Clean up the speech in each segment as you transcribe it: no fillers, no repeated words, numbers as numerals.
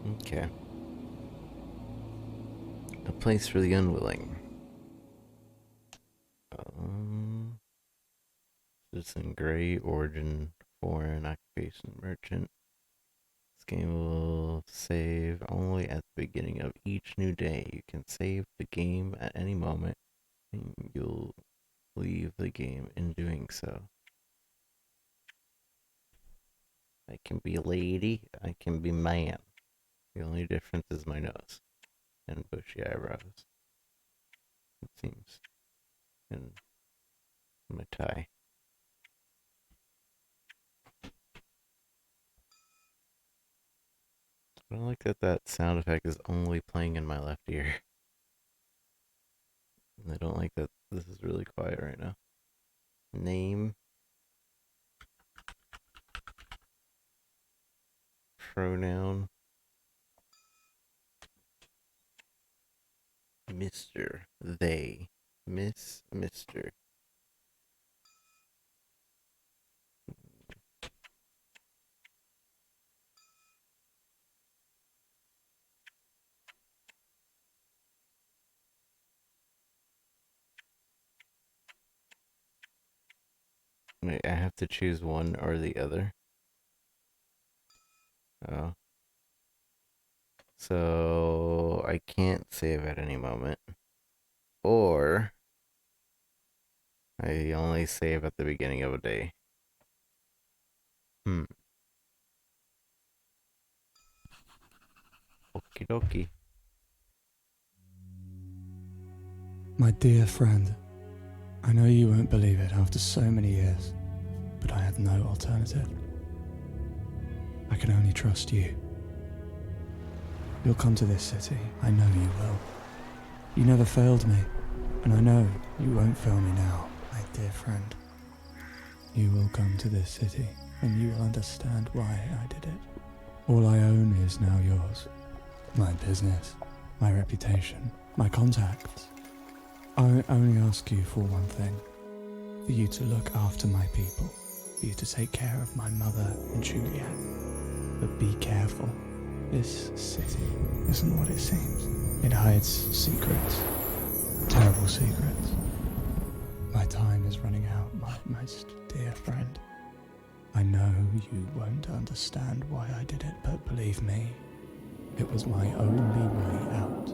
Okay. A place for the unwilling. Um, Citizen Gray, Origin, Foreign, Occupation, Merchant. This game will save only at the beginning of each new day. You can save the game at any moment, and you'll leave the game in doing so. I can be lady, I can be man. The only difference is my nose and bushy eyebrows, it seems, and my tie. I don't like that that sound effect is only playing in my left ear. And I don't like that this is really quiet right now. Name, pronoun, Mr. They, Miss, Mr. Wait, I have to choose one or the other. Oh. So I can't save at any moment. Or I only save at the beginning of a day. Hmm. Okie dokie. My dear friend, I know you won't believe it after so many years, but I had no alternative. I can only trust you. You'll come to this city, I know you will. You never failed me, and I know you won't fail me now, my dear friend. You will come to this city, and you will understand why I did it. All I own is now yours. My business, my reputation, my contacts. I only ask you for one thing. For you to look after my people. For you to take care of my mother and Juliet. But be careful. This city isn't what it seems. It hides secrets. Terrible secrets. My time is running out, my most dear friend. I know you won't understand why I did it, but believe me, it was my only way out.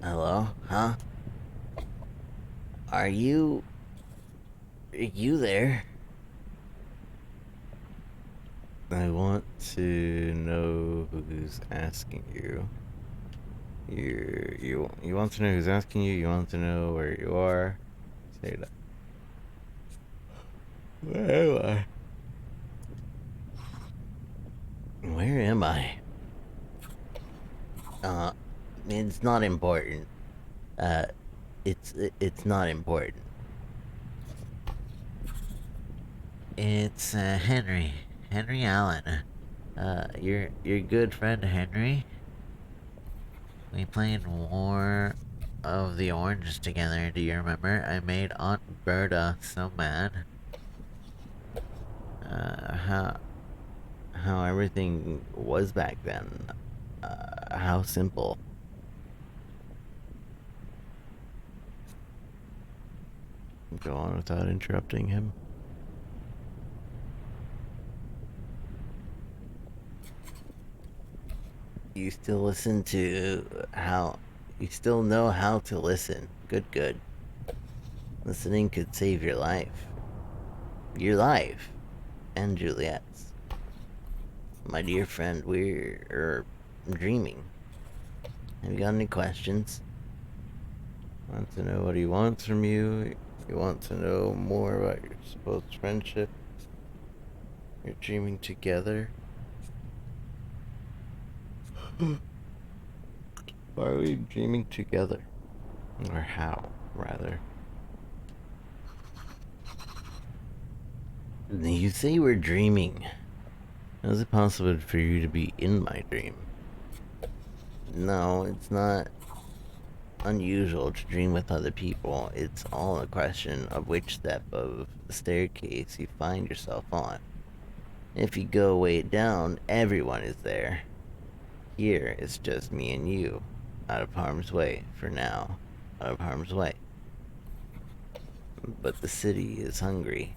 Hello? Huh? Are you... Are you there? I want to know who's asking you. You want to know who's asking you? You want to know where you are? Say that. Where am I? Where am I? Uh, it's not important. Uh, it's not important. It's Henry Allen. Your good friend Henry. We played War of the Oranges together. Do you remember? I made Aunt Berta so mad. Uh, how how everything was back then. How simple. Go on without interrupting him. You still listen to how. You still know how to listen. Good, good. Listening could save your life. Your life. And Juliet's. My dear friend, we're dreaming. Have you got any questions? Want to know what he wants from you? You want to know more about your supposed friendship? You're dreaming together? Why are we dreaming together? Or how, rather? You say we're dreaming. How is it possible for you to be in my dream? No, it's not. unusual to dream with other people. It's all a question of which step of the staircase you find yourself on. If you go way down, everyone is there. Here, it's just me and you, out of harm's way, for now. Out of harm's way. But the city is hungry.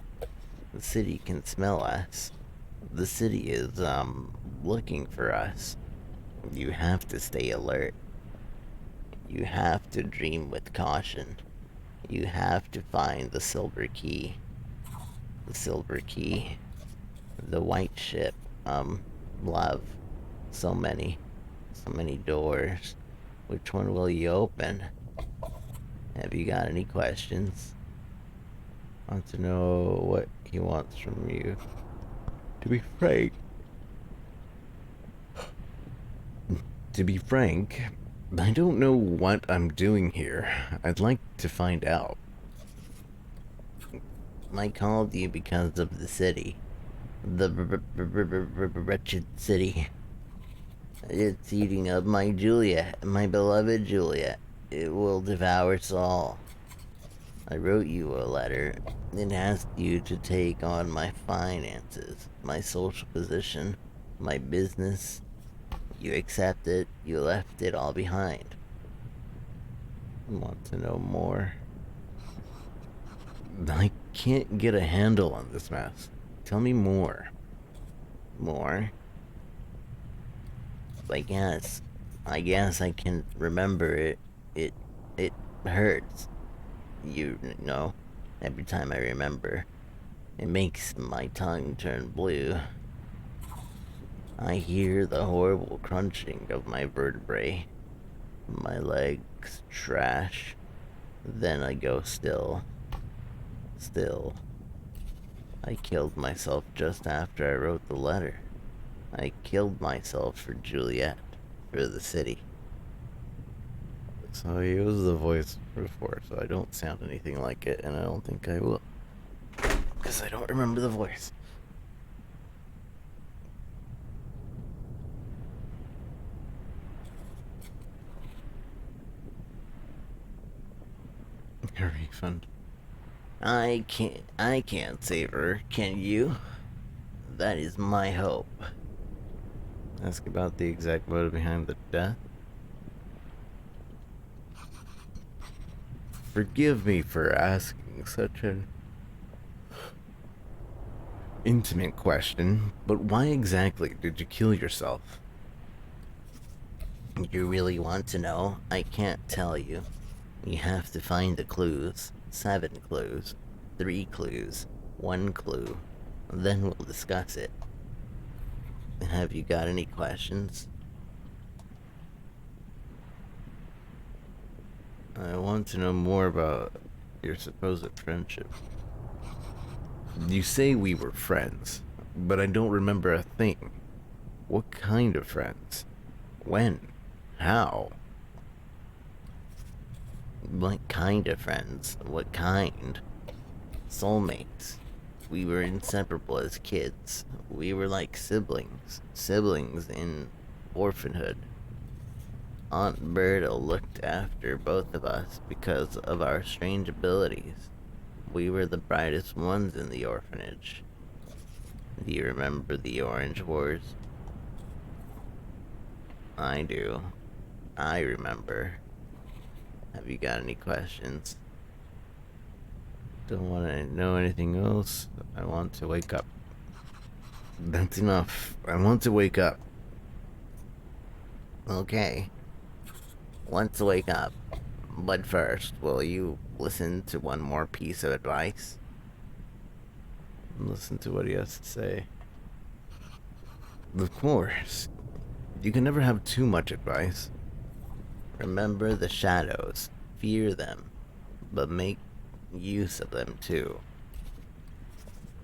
The city can smell us. The city is, looking for us. You have to stay alert. You have to dream with caution. You have to find the silver key. The silver key. The white ship. Love. So many. So many doors. Which one will you open? Have you got any questions? Want to know what he wants from you? To be frank. To be frank, I don't know what I'm doing here. I'd like to find out. I called you because of the city. The wretched city. It's eating up my Juliet, my beloved Juliet. It will devour us all. I wrote you a letter and asked you to take on my finances, my social position, my business. You accepted, you left it all behind. Want to know more? I can't get a handle on this mess. Tell me more. More? I guess I can remember it. It hurts. You know, every time I remember, it makes my tongue turn blue. I hear the horrible crunching of my vertebrae. My legs trash. Then I go still. Still. I killed myself just after I wrote the letter. I killed myself for Juliet, for the city. So he was the voice before, so I don't sound anything like it, and I don't think I will. Because I don't remember the voice. A refund. I can't save her, can you? That is my hope. Ask about the exact motive behind the death? Forgive me for asking such an intimate question, but why exactly did you kill yourself? You really want to know? I can't tell you. You have to find the clues. 7 clues. 3 clues. 1 clue. Then we'll discuss it. Have you got any questions? I want to know more about your supposed friendship. You say we were friends, but I don't remember a thing. What kind of friends? When? How? What kind of friends? What kind? Soulmates. We were inseparable as kids. We were like siblings. Siblings in orphanhood. Aunt Berta looked after both of us because of our strange abilities. We were the brightest ones in the orphanage. Do you remember the Orange Wars? I do. I remember. Have you got any questions? Don't want to know anything else. I want to wake up. That's enough. I want to wake up. Okay. Want to wake up. But first, will you listen to one more piece of advice? Listen to what he has to say. Of course. You can never have too much advice. Remember the shadows. Fear them. But make use of them too.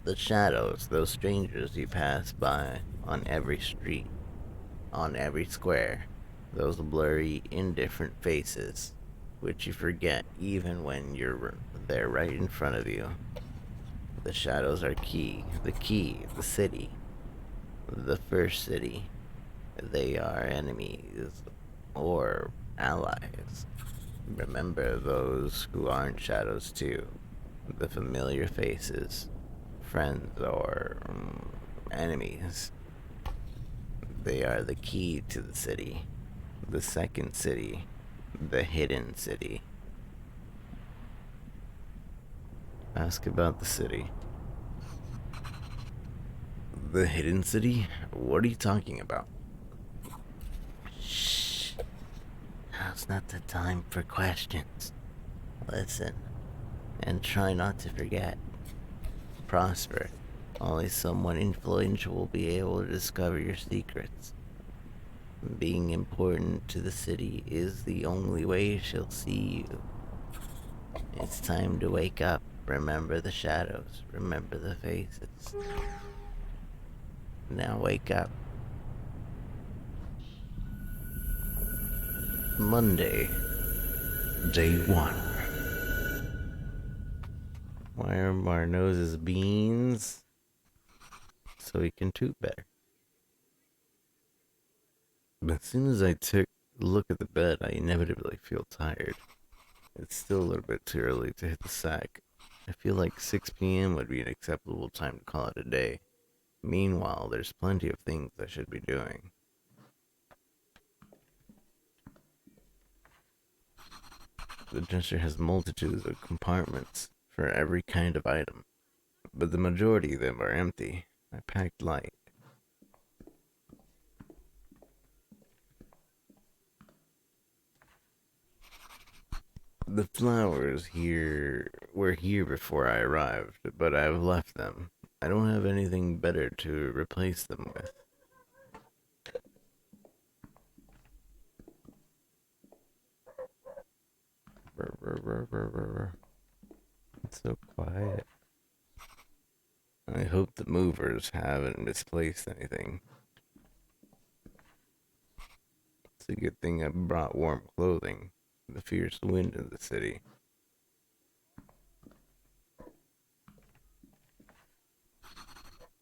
The shadows, those strangers you pass by on every street, on every square, those blurry, indifferent faces, which you forget even when you're there right in front of you. The shadows are the key, the city, the first city. They are enemies or allies. Remember those who aren't shadows too. The familiar faces, friends or enemies. They are the key to the city. The second city. The hidden city. Ask about the city. The hidden city? What are you talking about? Shh. Now's not the time for questions. Listen, and try not to forget. Prosper. Only someone influential will be able to discover your secrets. Being important to the city is the only way she'll see you. It's time to wake up. Remember the shadows. Remember the faces. Now wake up. Monday, day 1. Why are our noses beans? So we can toot better. But as soon as I took a look at the bed, I inevitably feel tired. It's still a little bit too early to hit the sack. I feel like 6 p.m. would be an acceptable time to call it a day. Meanwhile, there's plenty of things I should be doing. The dresser has multitudes of compartments for every kind of item, but the majority of them are empty. I packed light. The flowers here were here before I arrived, but I've left them. I don't have anything better to replace them with. It's so quiet. I hope the movers haven't misplaced anything. It's a good thing I brought warm clothing. The fierce wind in the city.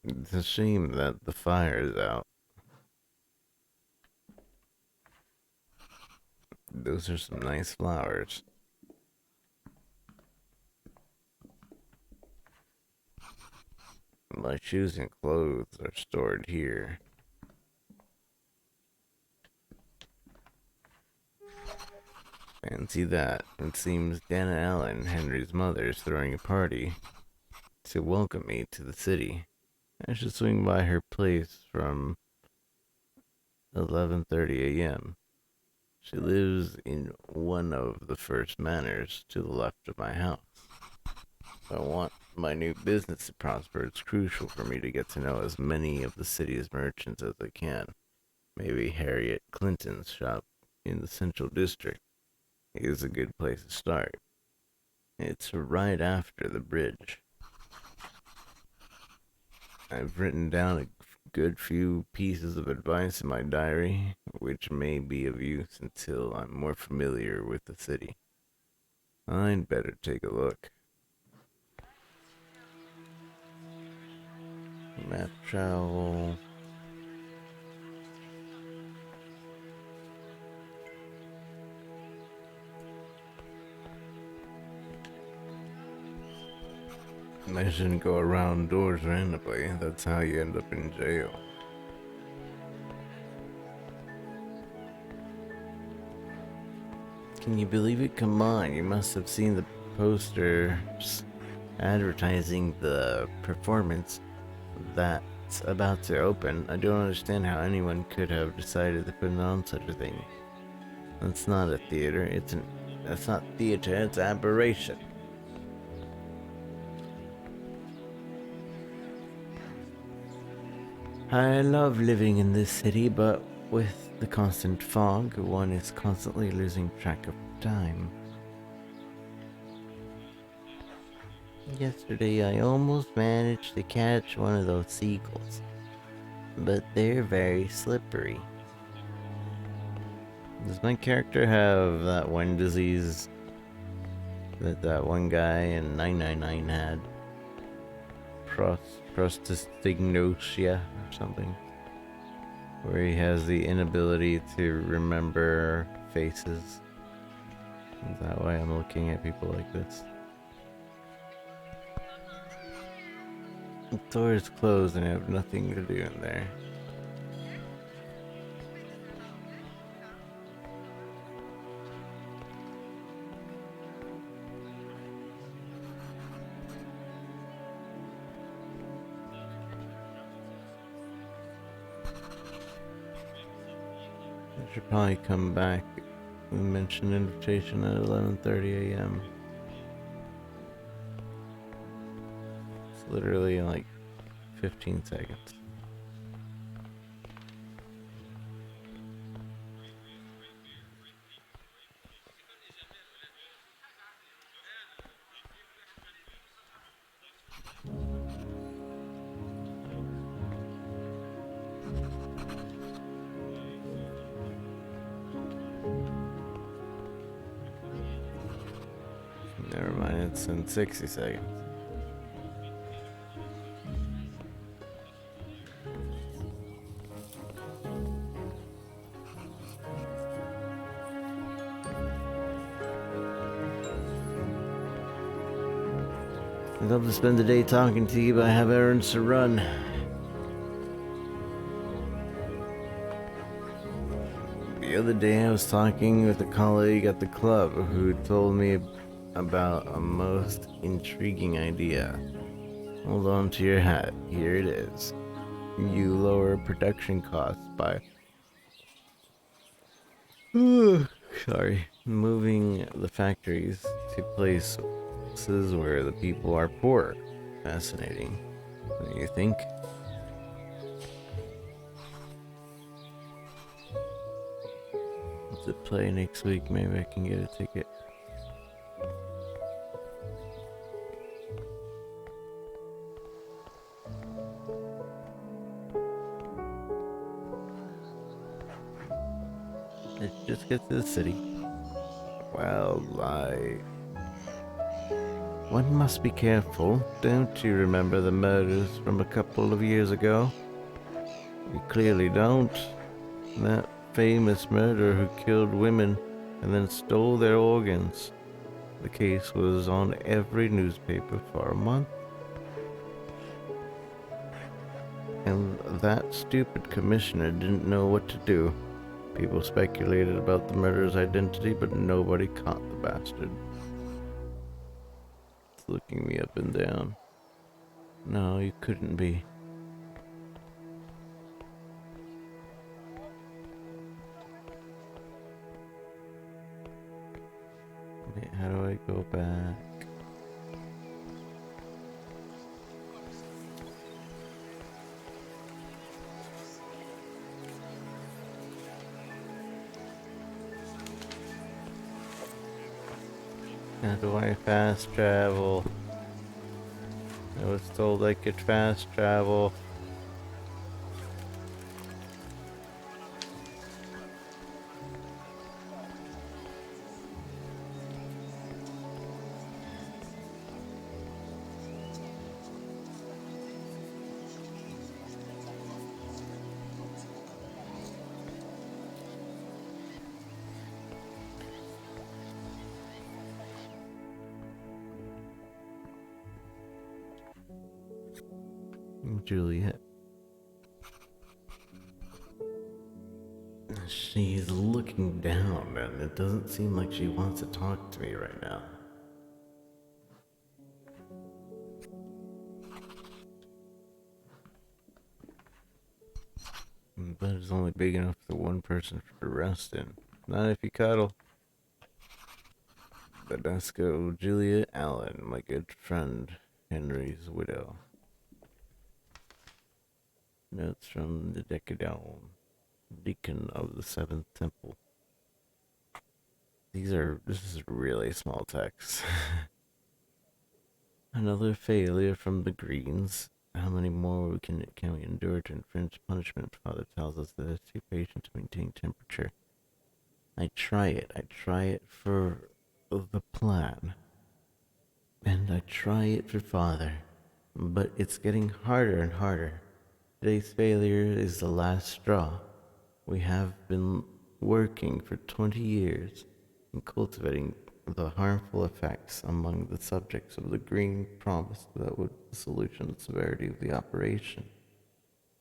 It's a shame that the fire is out. Those are some nice flowers. My shoes and clothes are stored here. Fancy that. It seems Dana Allen, Henry's mother, is throwing a party to welcome me to the city. I should swing by her place from 11:30 a.m. She lives in one of the first manors to the left of my house. If I want my new business to prosper, it's crucial for me to get to know as many of the city's merchants as I can. Maybe Harriet Clinton's shop in the Central District is a good place to start. It's right after the bridge. I've written down a good few pieces of advice in my diary, which may be of use until I'm more familiar with the city. I'd better take a look. Map travel. I shouldn't go around doors randomly. That's how you end up in jail. Can you believe it? Come on, you must have seen the posters advertising the performance that's about to open. I don't understand how anyone could have decided to put on such a thing. That's not a theater. That's not theater. It's aberration. I love living in this city, but with the constant fog, one is constantly losing track of time. Yesterday, I almost managed to catch one of those seagulls, but they're very slippery. Does my character have that one disease that one guy in 999 had? Prostastignosia or something, where he has the inability to remember faces. Is that why I'm looking at people like this? The door is closed and I have nothing to do in there. I should probably come back and mention invitation at 11:30 a.m. It's literally in like 15 seconds. Never mind, it's in 60 seconds. I'd love to spend the day talking to you, but I have errands to run. The other day I was talking with a colleague at the club who told me about a most intriguing idea. Hold on to your hat, here it is. You lower production costs by sorry, moving the factories to places where the people are poor. Fascinating, don't you think? To play next week, maybe I can get a ticket. Let's just get to the city. Well, one must be careful. Don't you remember the murders from a couple of years ago? You clearly don't. That famous murderer who killed women and then stole their organs. The case was on every newspaper for a month. And that stupid commissioner didn't know what to do. People speculated about the murderer's identity, but nobody caught the bastard. It's looking me up and down. No, you couldn't be. Wait, how do I go back? How do I fast travel? I was told I could fast travel. Juliet. She's looking down, and it doesn't seem like she wants to talk to me right now. The bed is only big enough for one person to rest in. Not if you cuddle. But let's go. Juliet Allen, my good friend, Henry's widow. Notes from the Decadon, deacon of the Seventh Temple. This is really small text. Another failure from the Greens. How many more can we endure to infringe punishment? Father tells us that it's too patient to maintain temperature. I try it for the plan. And I try it for Father. But it's getting harder and harder. Today's failure is the last straw. We have been working for 20 years and cultivating the harmful effects among the subjects of the green promised that would the solution the severity of the operation.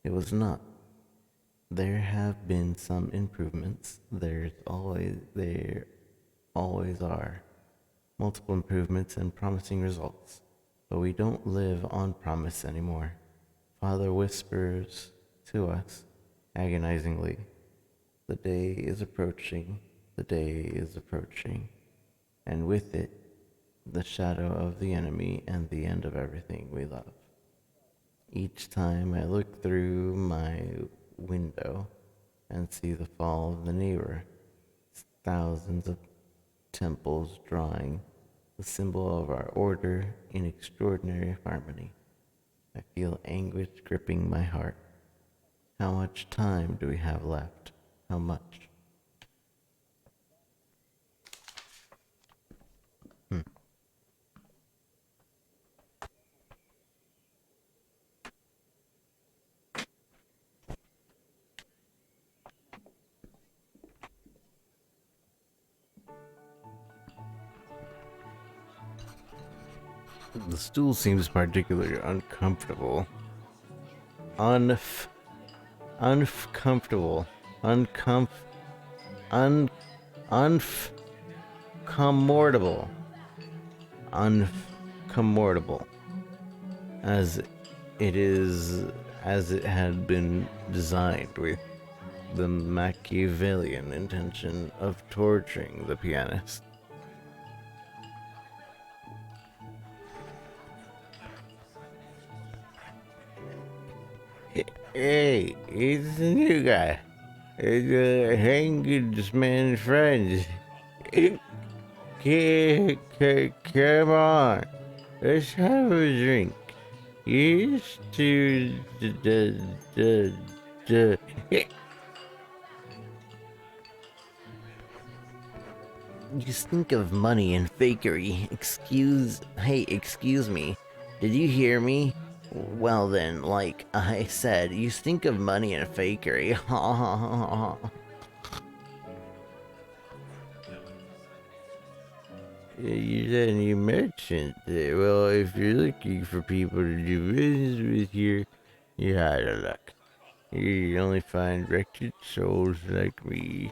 It was not. There have been some improvements. There always are multiple improvements and promising results. But we don't live on promise anymore. Father whispers to us agonizingly, the day is approaching, the day is approaching, and with it, the shadow of the enemy and the end of everything we love. Each time I look through my window and see the fall of the neighbor, thousands of temples drawing the symbol of our order in extraordinary harmony. I feel anguish gripping my heart. How much time do we have left? How much? The stool seems particularly uncomfortable. Uncomfortable. Uncomfortable. Uncomfortable. As as it had been designed with the Machiavellian intention of torturing the pianist. Hey, it's the new guy. It's Hangman's friend. Come on, let's have a drink. Here's to the. You stink of money and fakery. Excuse me. Did you hear me? Well then, like I said, you stink of money and fakery. You're a new merchant. Well, if you're looking for people to do business with here, you're out of luck. You only find wretched souls like me.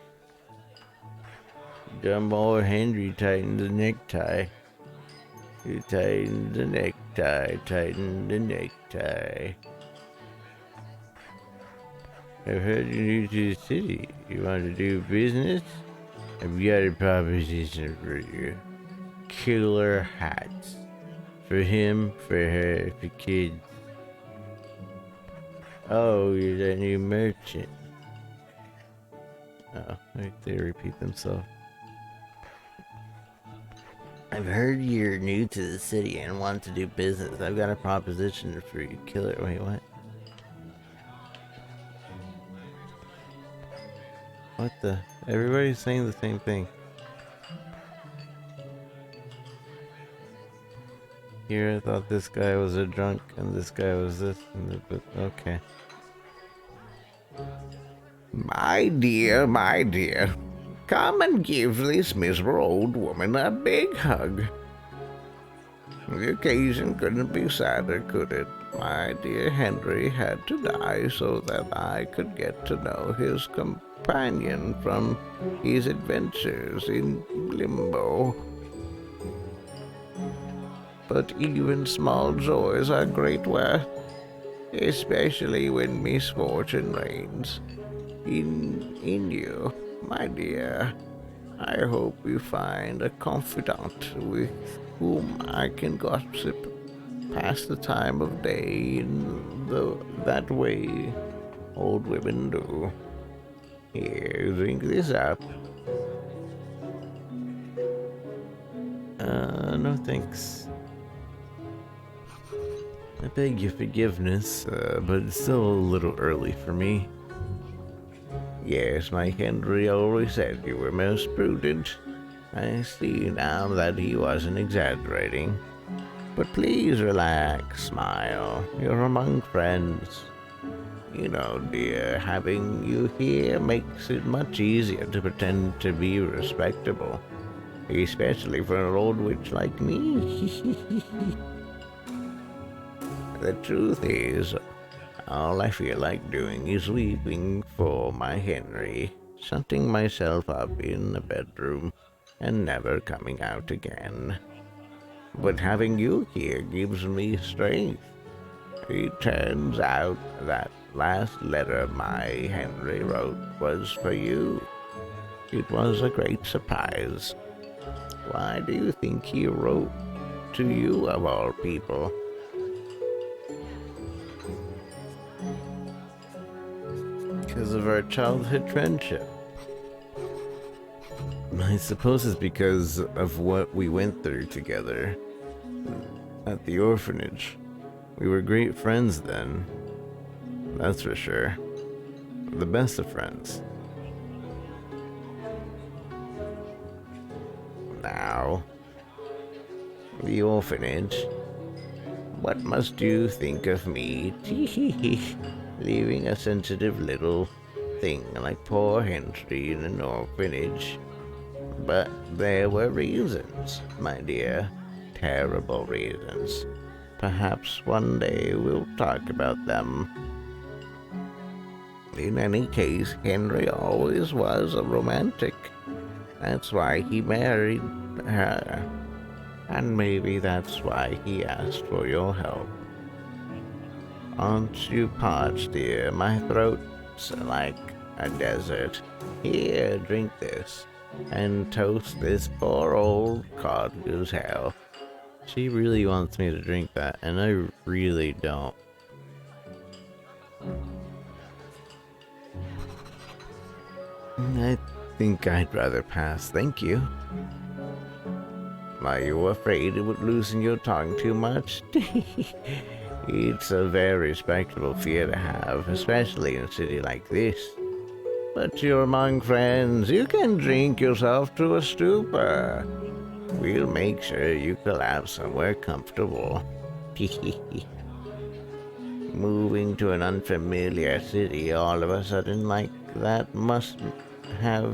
Dumb old Henry tightened the necktie. You tighten the necktie, tighten the necktie. I've heard you're new to the city. You want to do business? I've got a proposition for you. Killer hats. For him, for her, for kids. Oh, you're that new merchant. Oh, they repeat themselves. I've heard you're new to the city and want to do business. I've got a proposition for you. Killer. Wait, what? What the? Everybody's saying the same thing. Here, I thought this guy was a drunk and this guy was this. But okay. My dear, come and give this miserable old woman a big hug. The occasion couldn't be sadder, could it? My dear Henry had to die so that I could get to know his companion from his adventures in limbo. But even small joys are great worth, especially when misfortune reigns. In you, my dear, I hope you find a confidant with whom I can gossip past the time of day in that way old women do. Here, drink this up. No thanks. I beg your forgiveness, but it's still a little early for me. Yes, my Henry always said you were most prudent. I see now that he wasn't exaggerating. But please relax, smile. You're among friends. You know, dear, having you here makes it much easier to pretend to be respectable. especially for an old witch like me. The truth is, all I feel like doing is weeping for my Henry, shutting myself up in a bedroom and never coming out again. But having you here gives me strength. It turns out that last letter my Henry wrote was for you. It was a great surprise. Why do you think he wrote to you of all people? Because of our childhood friendship. I suppose it's because of what we went through together at the orphanage. We were great friends then, that's for sure. The best of friends. Now, the orphanage. What must you think of me? Leaving a sensitive little thing like poor Henry in an orphanage. But there were reasons, my dear. Terrible reasons. Perhaps one day we'll talk about them. In any case, Henry always was a romantic. That's why he married her. And maybe that's why he asked for your help. Aren't you parched, dear? My throat's like a desert. Here, drink this. And toast this poor old cod goose hell. She really wants me to drink that, and I really don't. I think I'd rather pass, thank you. Are you afraid it would loosen your tongue too much? It's a very respectable fear to have, especially in a city like this. But you're among friends. You can drink yourself to a stupor. We'll make sure you collapse somewhere comfortable. Moving to an unfamiliar city all of a sudden like that must have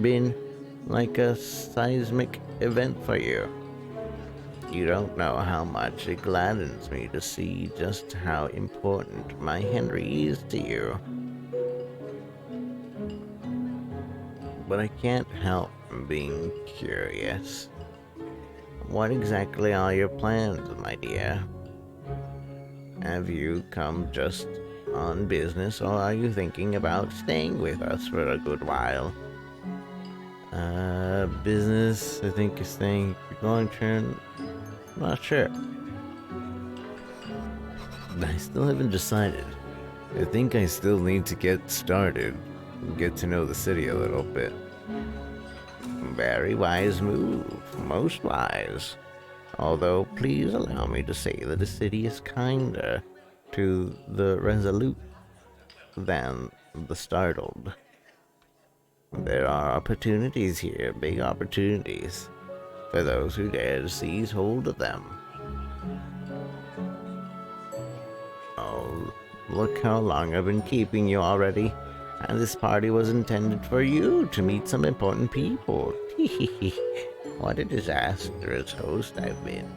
been like a seismic event for you. You don't know how much it gladdens me to see just how important my Henry is to you. But I can't help being curious. What exactly are your plans, my dear? Have you come just on business, or are you thinking about staying with us for a good while? Business, I think is staying long term. Not sure. I still haven't decided. I think I still need to get started, get to know the city a little bit. Very wise move, most wise. Although, please allow me to say that the city is kinder to the resolute than the startled. There are opportunities here, big opportunities, for those who dare to seize hold of them. Oh, look how long I've been keeping you already. And this party was intended for you to meet some important people. What a disastrous host I've been.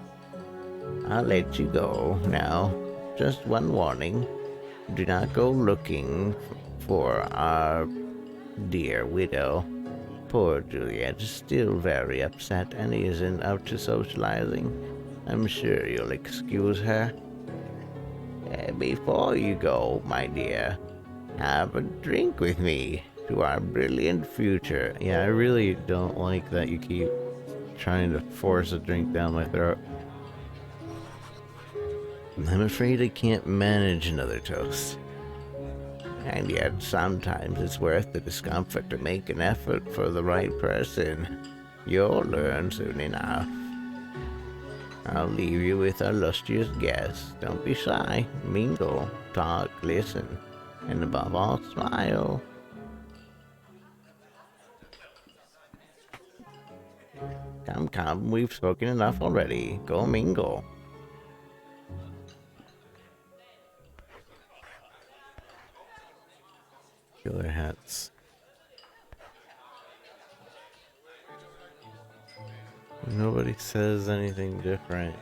I'll let you go now. Just one warning. Do not go looking for our dear widow. Poor Juliet is still very upset and isn't out to socializing. I'm sure you'll excuse her. Before you go, my dear, have a drink with me to our brilliant future. Yeah, I really don't like that you keep trying to force a drink down my throat. I'm afraid I can't manage another toast. And yet, sometimes it's worth the discomfort to make an effort for the right person. You'll learn soon enough. I'll leave you with our lustrous guest. Don't be shy. Mingle, talk, listen, and above all, smile. Come, we've spoken enough already. Go mingle. Killer hats. Nobody says anything different.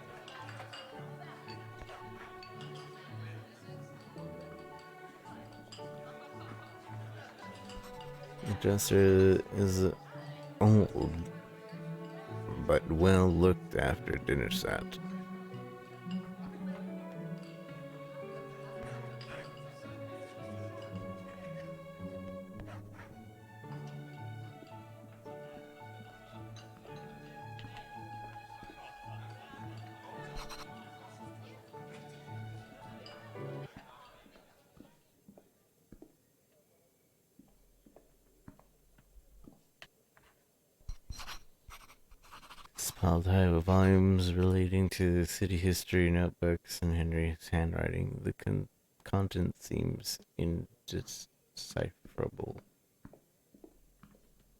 The dresser is old, but well looked after dinner set. It's piled high with volumes relating to city history, notebooks, and Henry's handwriting. The content seems indecipherable.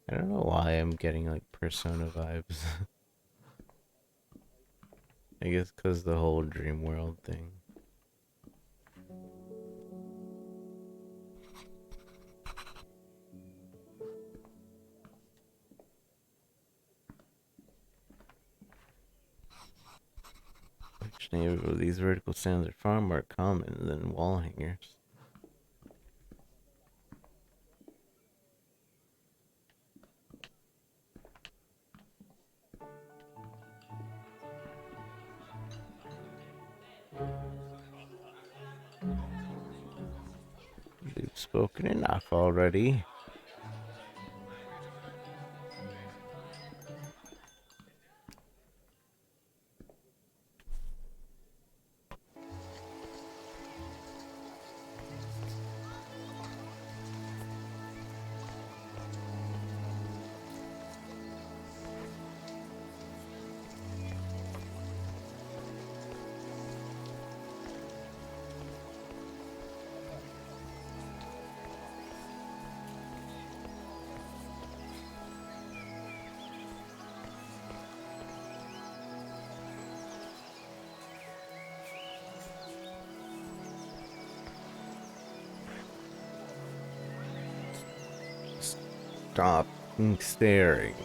I don't know why I'm getting like Persona vibes. I guess because the whole dream world thing. Which neighborhood these vertical stands are far more common than wall hangers. You've spoken enough already. Stop staring.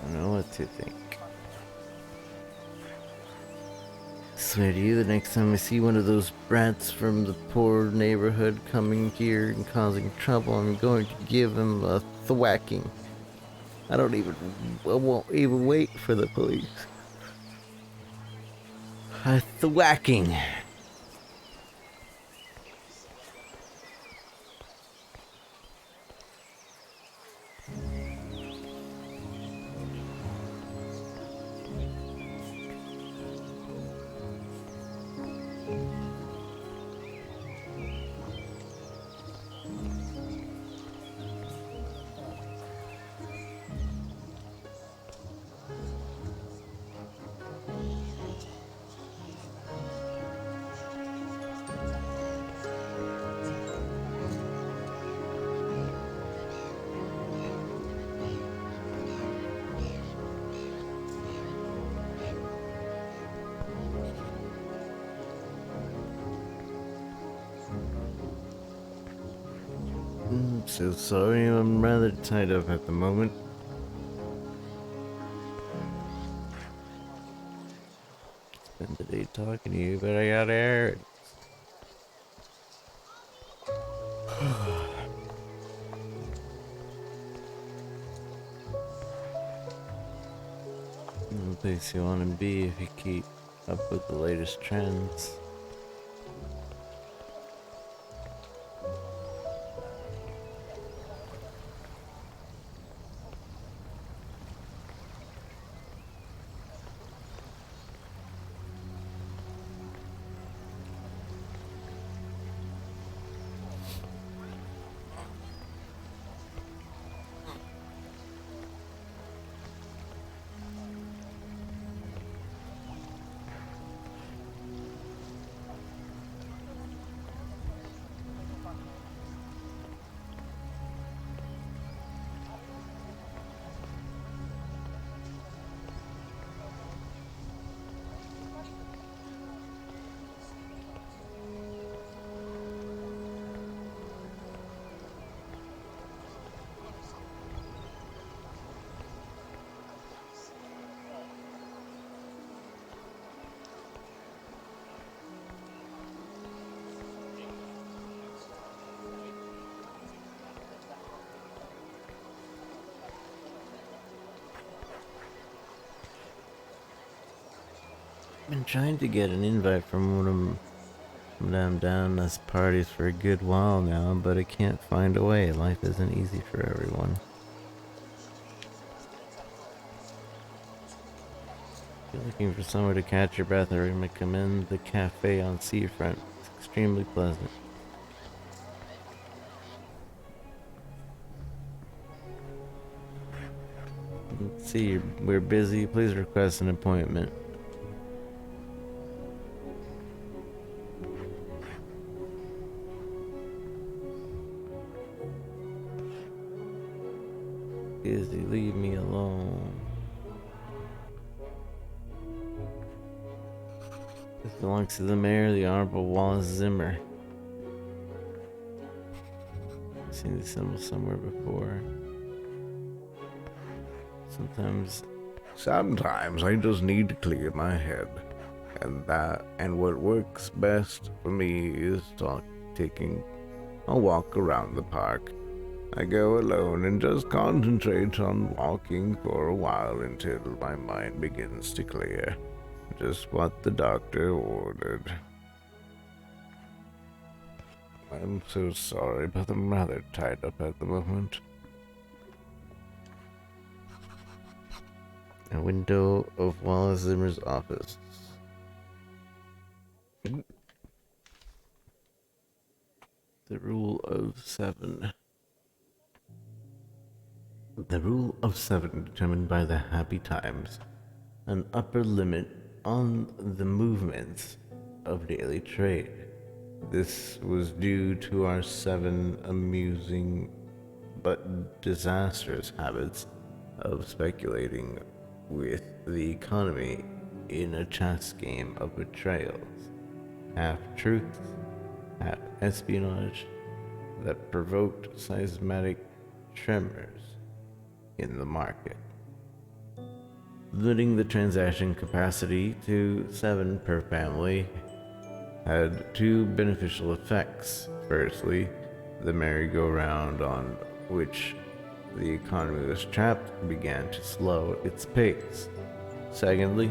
Don't know what to think. Swear to you, the next time I see one of those brats from the poor neighborhood coming here and causing trouble, I'm going to give him a thwacking. I won't even wait for the police. A thwacking. So sorry, I'm rather tied up at the moment. Spend the day talking to you, but I got errands. No place you want to be if you keep up with the latest trends. been trying to get an invite from one of them down this parties for a good while now, but I can't find a way. Life isn't easy for everyone. If you're looking for somewhere to catch your breath, I recommend the cafe on Seafront. It's extremely pleasant. Let's see, we're busy. Please request an appointment. Busy, leave me alone. This belongs to the mayor, the Honorable Wallace Zimmer. I've seen this symbol somewhere before. Sometimes I just need to clear my head. And what works best for me is taking a walk around the park. I go alone and just concentrate on walking for a while until my mind begins to clear. Just what the doctor ordered. I'm so sorry, but I'm rather tied up at the moment. A window of Wallace Zimmer's office. The rule of seven. The rule of seven determined by the happy times. An upper limit on the movements of daily trade. This was due to our 7 amusing but disastrous habits of speculating with the economy in a chess game of betrayals, half truths, half espionage that provoked seismic tremors in the market. Limiting the transaction capacity to 7 per family had 2 beneficial effects. Firstly, the merry-go-round on which the economy was trapped began to slow its pace. Secondly,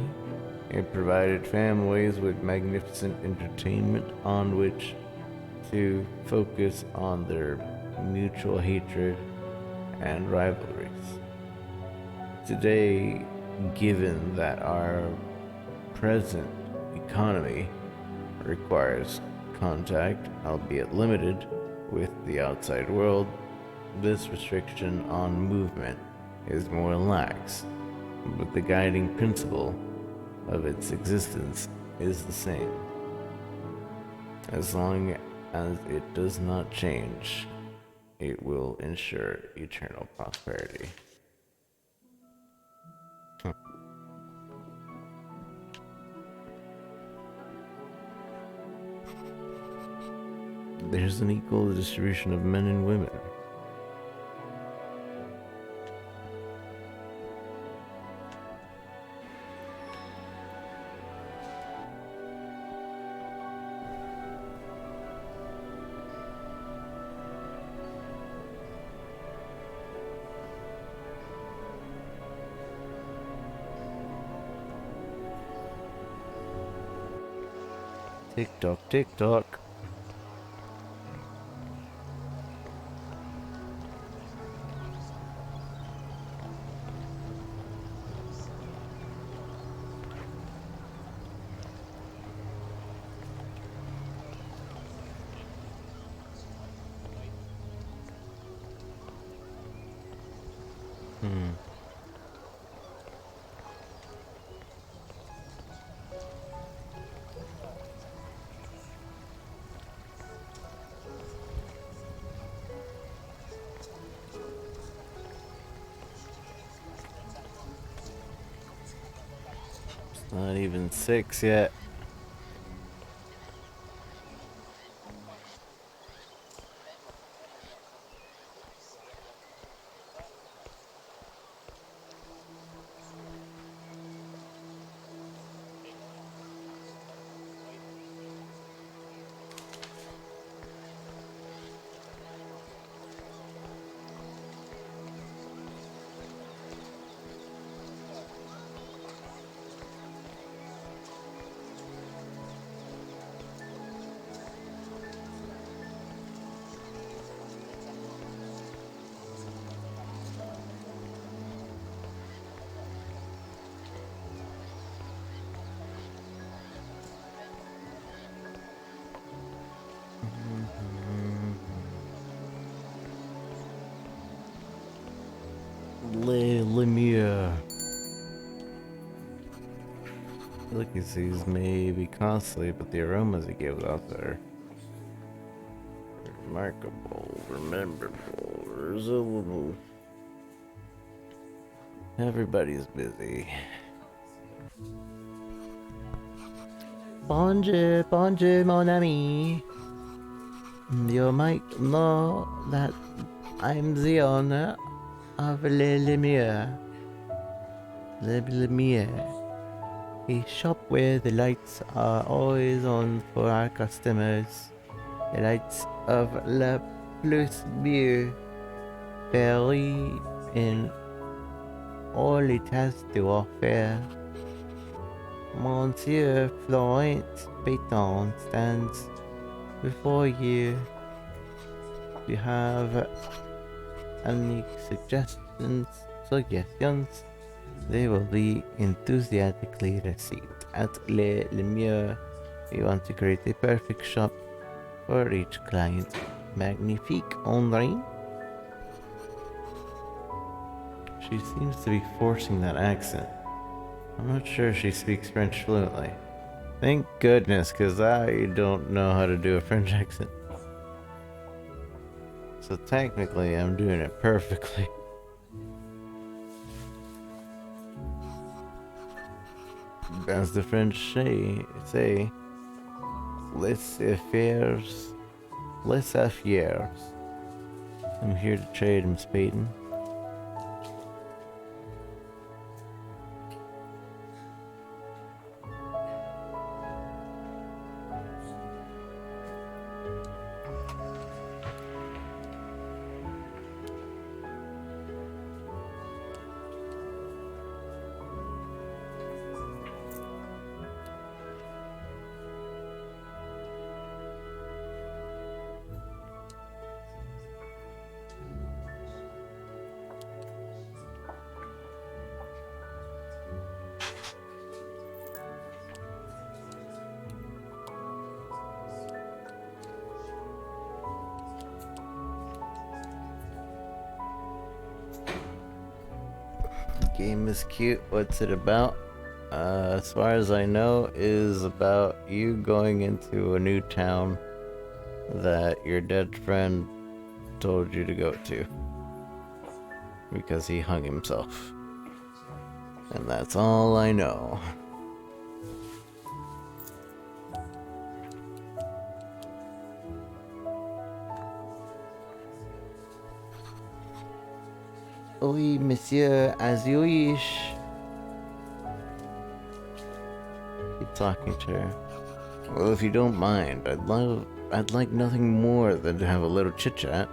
it provided families with magnificent entertainment on which to focus on their mutual hatred and rivalries. Today, given that our present economy requires contact, albeit limited, with the outside world, this restriction on movement is more lax, but the guiding principle of its existence is the same. As long as it does not change, it will ensure eternal prosperity. There's an equal distribution of men and women. Tick tock, tick tock. Not even 6 yet. Le Lemure. Delicacies may be costly, but the aromas it gives off are remarkable, rememberable, resolvable. Everybody's busy. Bonjour, bonjour, mon ami. You might know that I'm the owner of Le Lumiere. Le Lumiere. A shop where the lights are always on for our customers. The lights of La Plus Beer vary in all it has to offer. Monsieur Florent Péton stands before you. If you have any suggestions, they will be enthusiastically received. At Le Lumiere, we want to create a perfect shop for each client. Magnifique, Henri. She seems to be forcing that accent. I'm not sure she speaks French fluently. Thank goodness, because I don't know how to do a French accent. So technically, I'm doing it perfectly. As the French say, laissez-faire. I'm here to trade, Miss Peyton. Game is cute. What's it about? As far as I know, is about you going into a new town that your dead friend told you to go to because he hung himself. And that's all I know. Oui, monsieur, as you wish. Keep talking to her. Well, if you don't mind, I'd like nothing more than to have a little chit chat.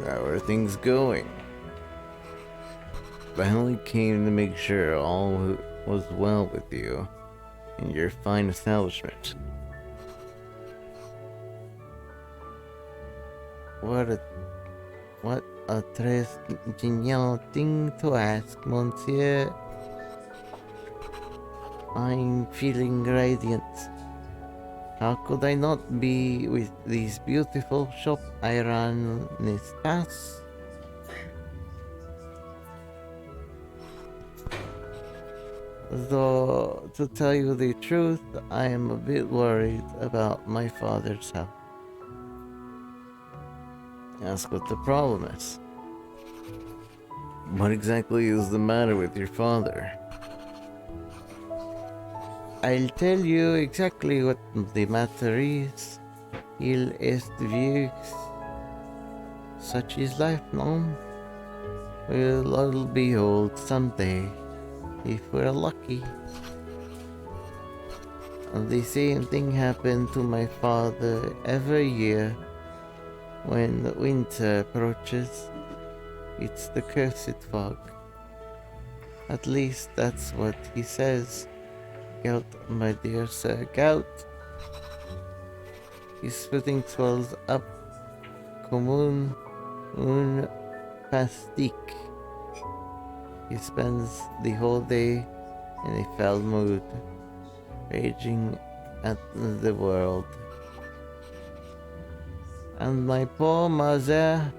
How are things going? I only came to make sure all was well with you in your fine establishment. What a très genial thing to ask, monsieur. I'm feeling radiant. How could I not be with this beautiful shop I run this past? Though, to tell you the truth, I am a bit worried about my father's health. Ask what the problem is. What exactly is the matter with your father? I'll tell you exactly what the matter is. Il est vieux. Such is life, no? We'll all be old someday, if we're lucky. And the same thing happened to my father every year. When winter approaches, it's the cursed fog. At least that's what he says. Gout, my dear sir, gout. His footing swells up comme un pastique. He spends the whole day in a foul mood, raging at the world. And my poor mother,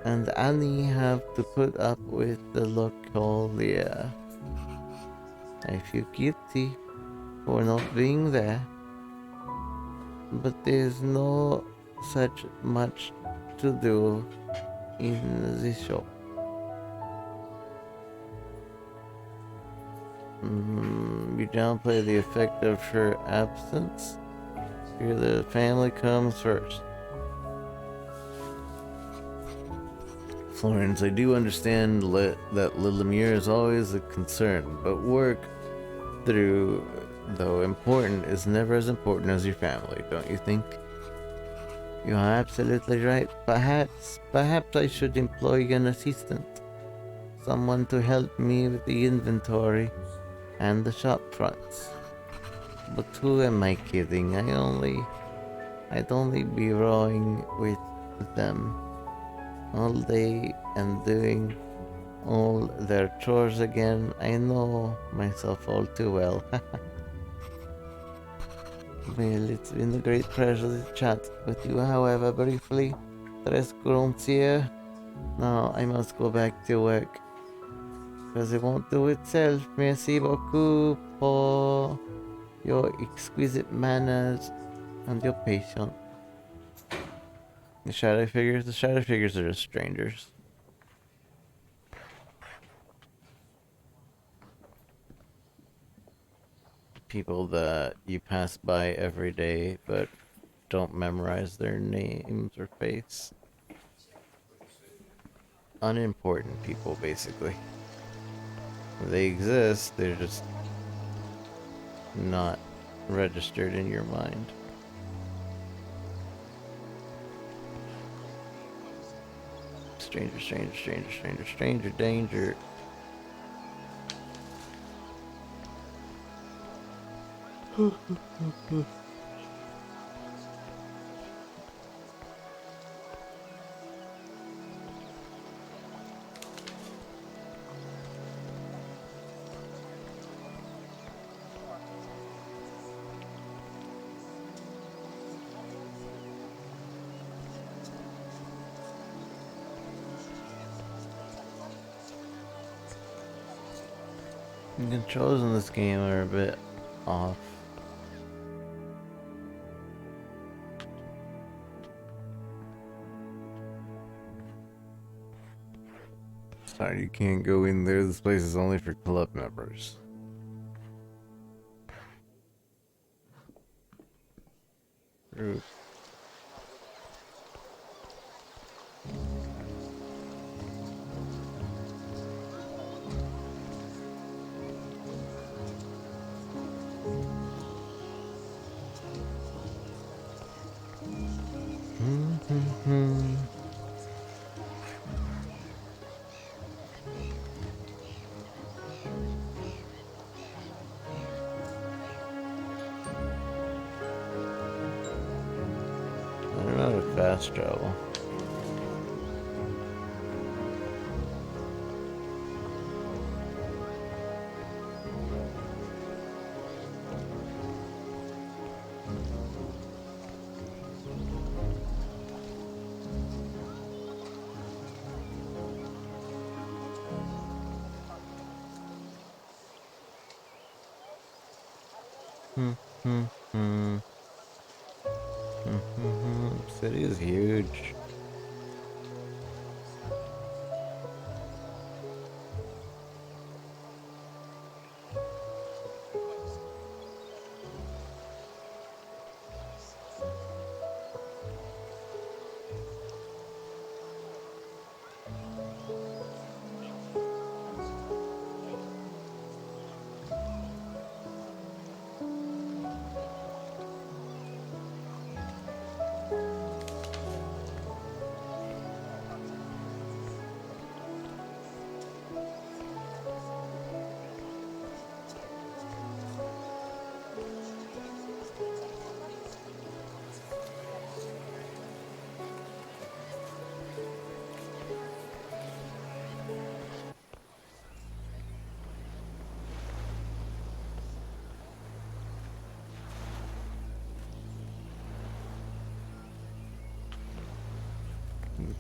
and Annie have to put up with the local, yeah. I feel guilty for not being there, but there's no such much to do in the shop. You downplay the effect of her absence. Here the family comes first. Florence, I do understand that Lilimere is always a concern, but work, through though important, is never as important as your family, don't you think? You are absolutely right. Perhaps I should employ an assistant. Someone to help me with the inventory and the shop fronts. But who am I kidding? I'd only be rowing with them all day and doing all their chores again. I know myself all too well. Well, it's been a great pleasure to chat with you, however, briefly. Tres here. Now I must go back to work, because it won't do itself. Merci beaucoup for your exquisite manners and your patience. The shadow figures are just strangers. People that you pass by every day but don't memorize their names or face. Unimportant people, basically. They exist, they're just not registered in your mind. Stranger danger. The controls in this game are a bit off. Sorry, you can't go in there. This place is only for club members. Rude. They're not a fast travel. City is huge.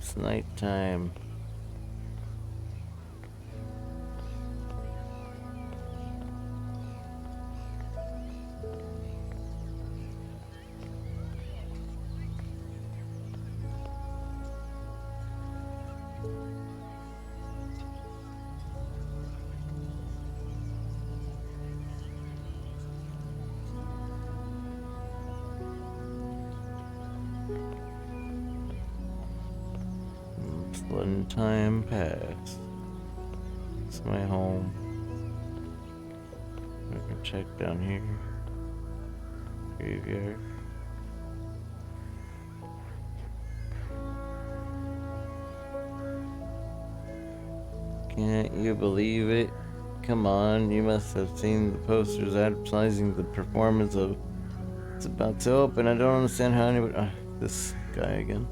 It's nighttime. It's letting time pass. It's my home. I can check down here. Graveyard. Can't you believe it? Come on, you must have seen the posters advertising the performance of It's About to Open. I don't understand how anybody. This guy again.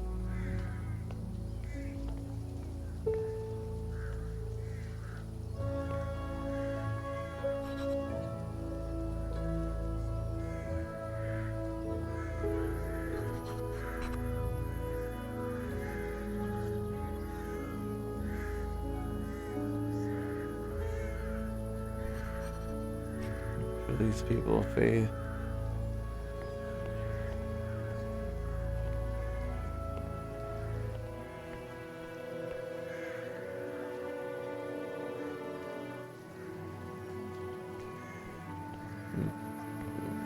For these people of faith.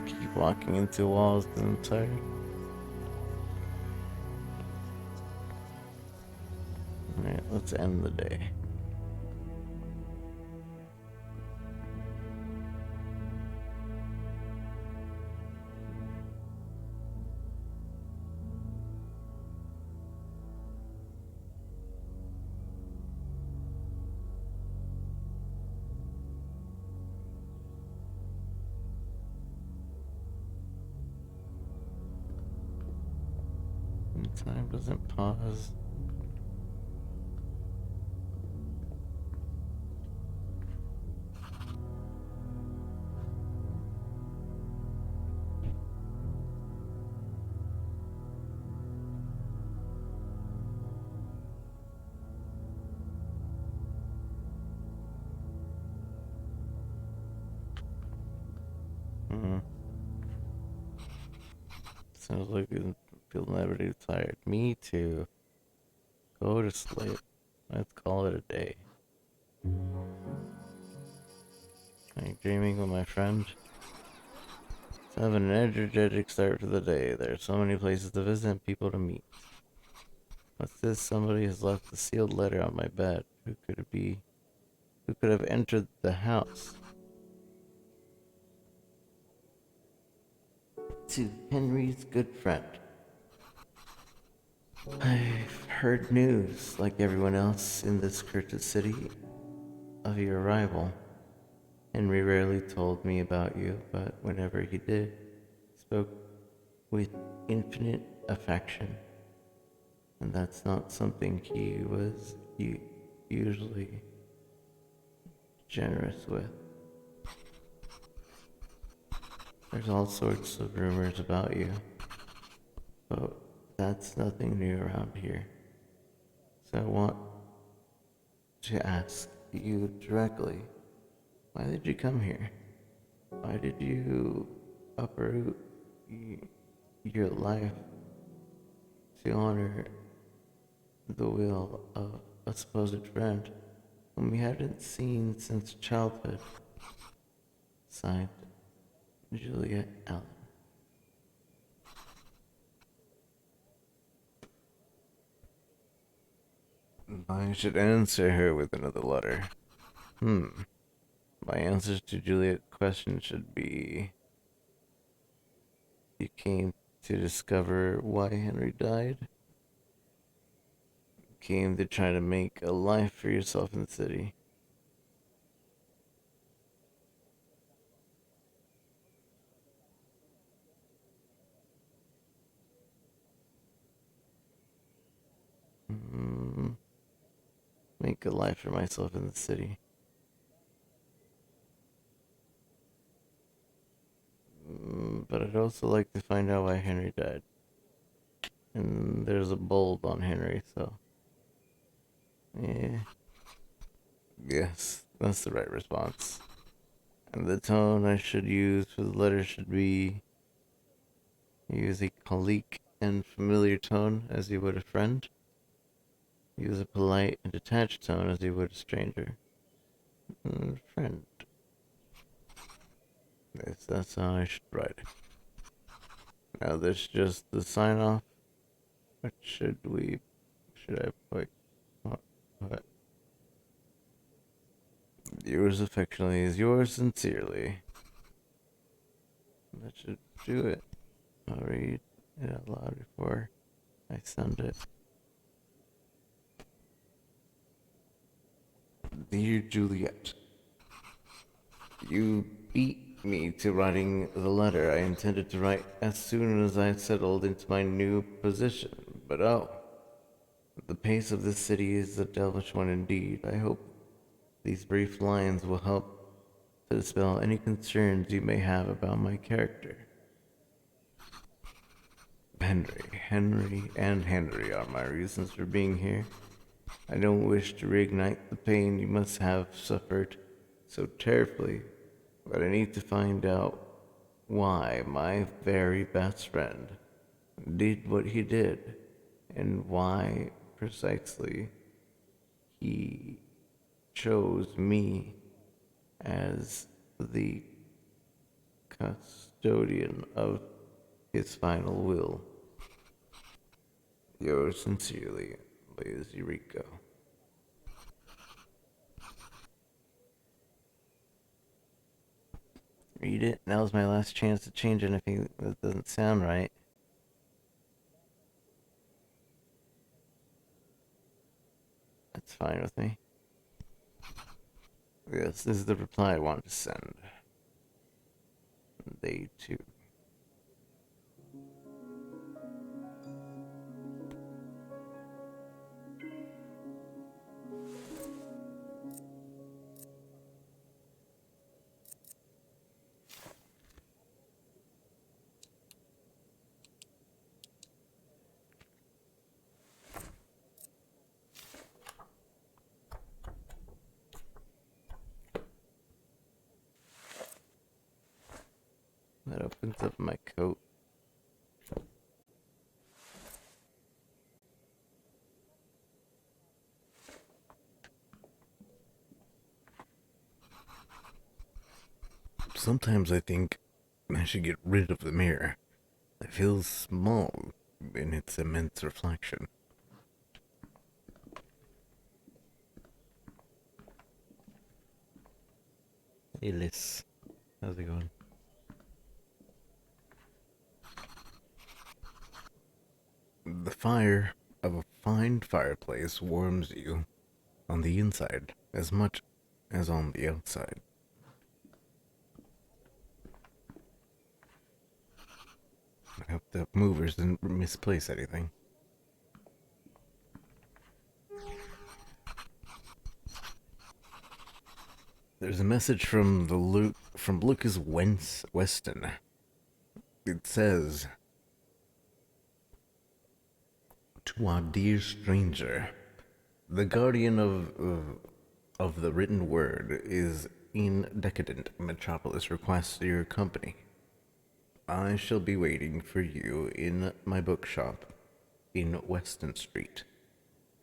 Keep walking into walls and I'm tired. Alright, let's end the day. And time doesn't pause. Hmm. Sounds like you'll never get tired. Me too. Go to sleep. Let's call it a day. Are you dreaming with my friend? Let's have an energetic start to the day. There are so many places to visit and people to meet. What's this? Somebody has left a sealed letter on my bed. Who could it be? Who could have entered the house? To Henry's good friend. I've heard news, like everyone else in this cursed city, of your arrival. Henry rarely told me about you, but whenever he did, spoke with infinite affection. And that's not something he was usually generous with. There's all sorts of rumors about you, but that's nothing new around here. So I want to ask you directly, why did you come here? Why did you uproot your life to honor the will of a supposed friend whom we hadn't seen since childhood? Signed, Julia Allen. I should answer her with another letter. My answers to Juliet's question should be: you came to discover why Henry died. You came to try to make a life for yourself in the city. Mm, make a life for myself in the city. But I'd also like to find out why Henry died. And there's a bulb on Henry, so Yeah. Yes, that's the right response. And the tone I should use for the letter should be use a colleague and familiar tone as you would a friend. Use a polite and detached tone as you would a stranger. Friend. Yes, that's how I should write it. Now there's just the sign off. What should we? Should I put? What? Yours affectionately is yours sincerely. That should do it. I'll read it out loud before I send it. Dear Juliet, you beat me to writing the letter I intended to write as soon as I settled into my new position. But oh, the pace of this city is a devilish one indeed. I hope these brief lines will help to dispel any concerns you may have about my character. Henry are my reasons for being here. I don't wish to reignite the pain you must have suffered so terribly, but I need to find out why my very best friend did what he did, and why precisely he chose me as the custodian of his final will. Yours sincerely, Liz Eureka. Read it. Now's my last chance to change anything that doesn't sound right. That's fine with me. Yes, this is the reply I wanted to send. Day 2. That opens up my coat. Sometimes I think I should get rid of the mirror. It feels small in its immense reflection. Hey Liz, how's it going? The fire of a fine fireplace warms you on the inside as much as on the outside. I hope the movers didn't misplace anything. There's a message from Lucas Weston. It says, "To our dear stranger, the guardian of the written word is in decadent metropolis requests your company. I shall be waiting for you in my bookshop in Weston Street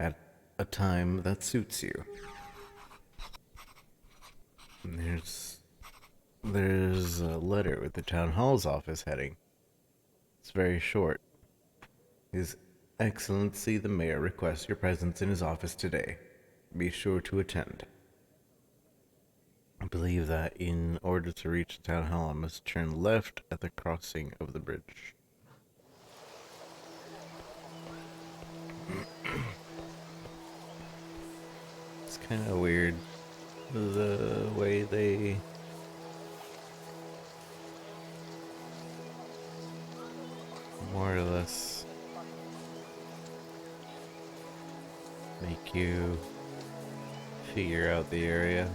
at a time that suits you." And there's a letter with the town hall's office heading. It's very short. His Excellency the Mayor requests your presence in his office today. Be sure to attend. I believe that in order to reach the town hall, I must turn left at the crossing of the bridge. It's kind of weird the way they more or less make you figure out the area.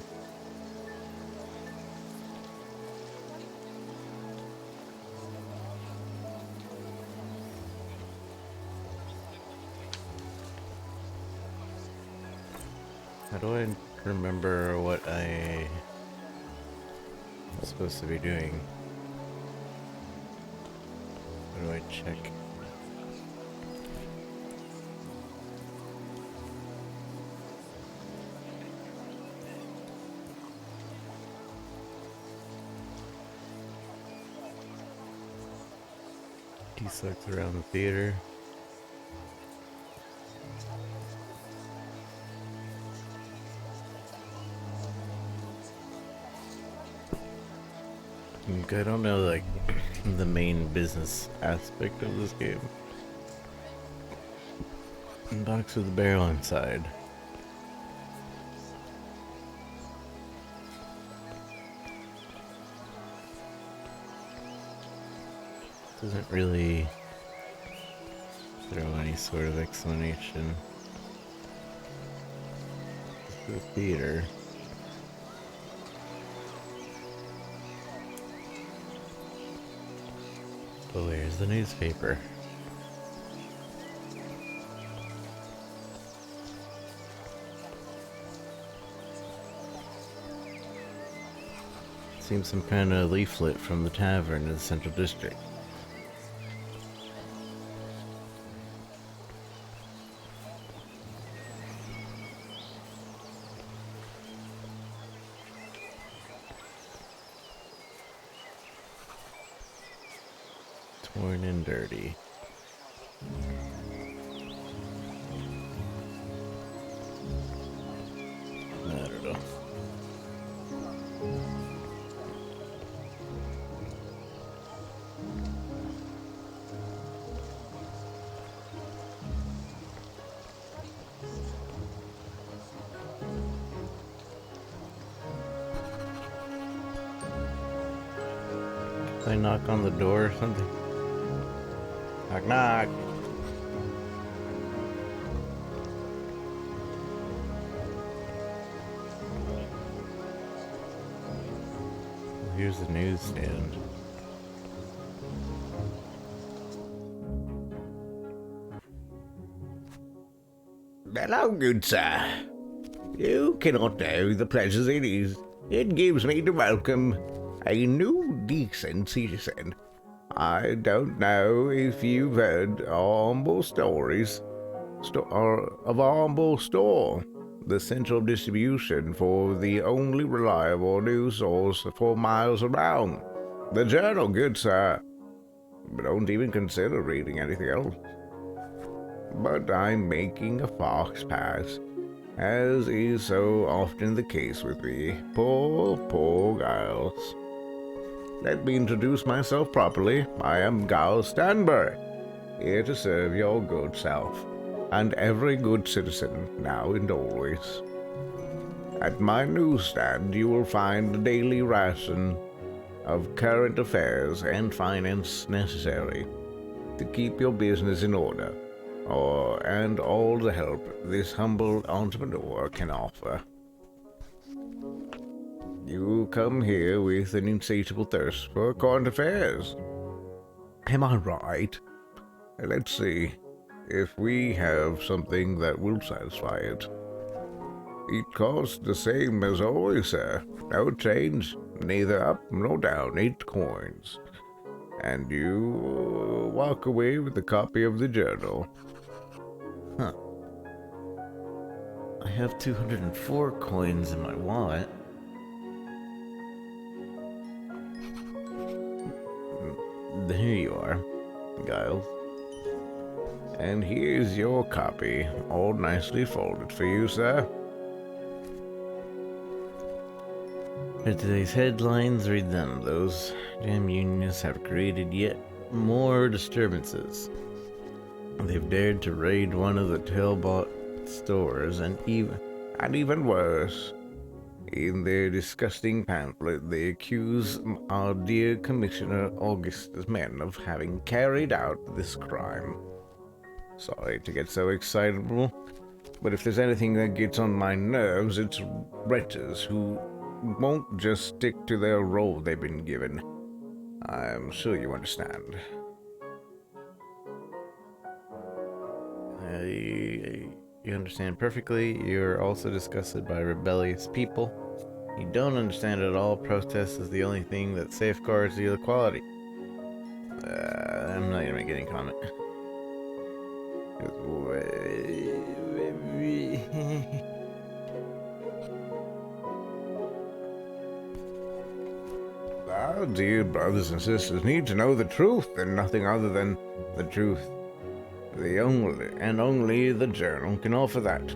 How do I remember what I was supposed to be doing? How do I check? He sucks around the theater. I don't know, like, the main business aspect of this game. Box with a barrel inside. Doesn't really throw any sort of explanation. The theater. Oh, where's the newspaper? Seems some kind of leaflet from the tavern in the Central District. Torn and dirty. I don't know. Can I knock on the door or something? Knock, knock. Here's the newsstand. Hello, good sir. You cannot know the pleasures it gives me to welcome a new decent citizen. I don't know if you've heard our humble stories of our humble store, the central distribution for the only reliable news source for miles around. The Journal, good sir. But don't even consider reading anything else. But I'm making a fast pass, as is so often the case with me. Poor Giles. Let me introduce myself properly. I am Giles Stanbury, here to serve your good self, and every good citizen, now and always. At my newsstand you will find a daily ration of current affairs and finance necessary to keep your business in order, and all the help this humble entrepreneur can offer. You come here with an insatiable thirst for current affairs. Am I right? Let's see if we have something that will satisfy it. It costs the same as always, sir. No change, neither up nor down, 8 coins. And you walk away with a copy of the journal. Huh. I have 204 coins in my wallet. There you are, Giles. And here's your copy, all nicely folded for you, sir. For today's headlines, read them. Those damn unionists have created yet more disturbances. They've dared to raid one of the Talbot stores, and even worse, in their disgusting pamphlet, they accuse our dear Commissioner Augustus men of having carried out this crime. Sorry to get so excitable, but if there's anything that gets on my nerves, it's wretches who won't just stick to their role they've been given. I'm sure you understand. You understand perfectly. You're also disgusted by rebellious people. You don't understand at all. Protest is the only thing that safeguards the equality. I'm not gonna make any comment. Our dear brothers and sisters need to know the truth and nothing other than the truth. The only the journal can offer that.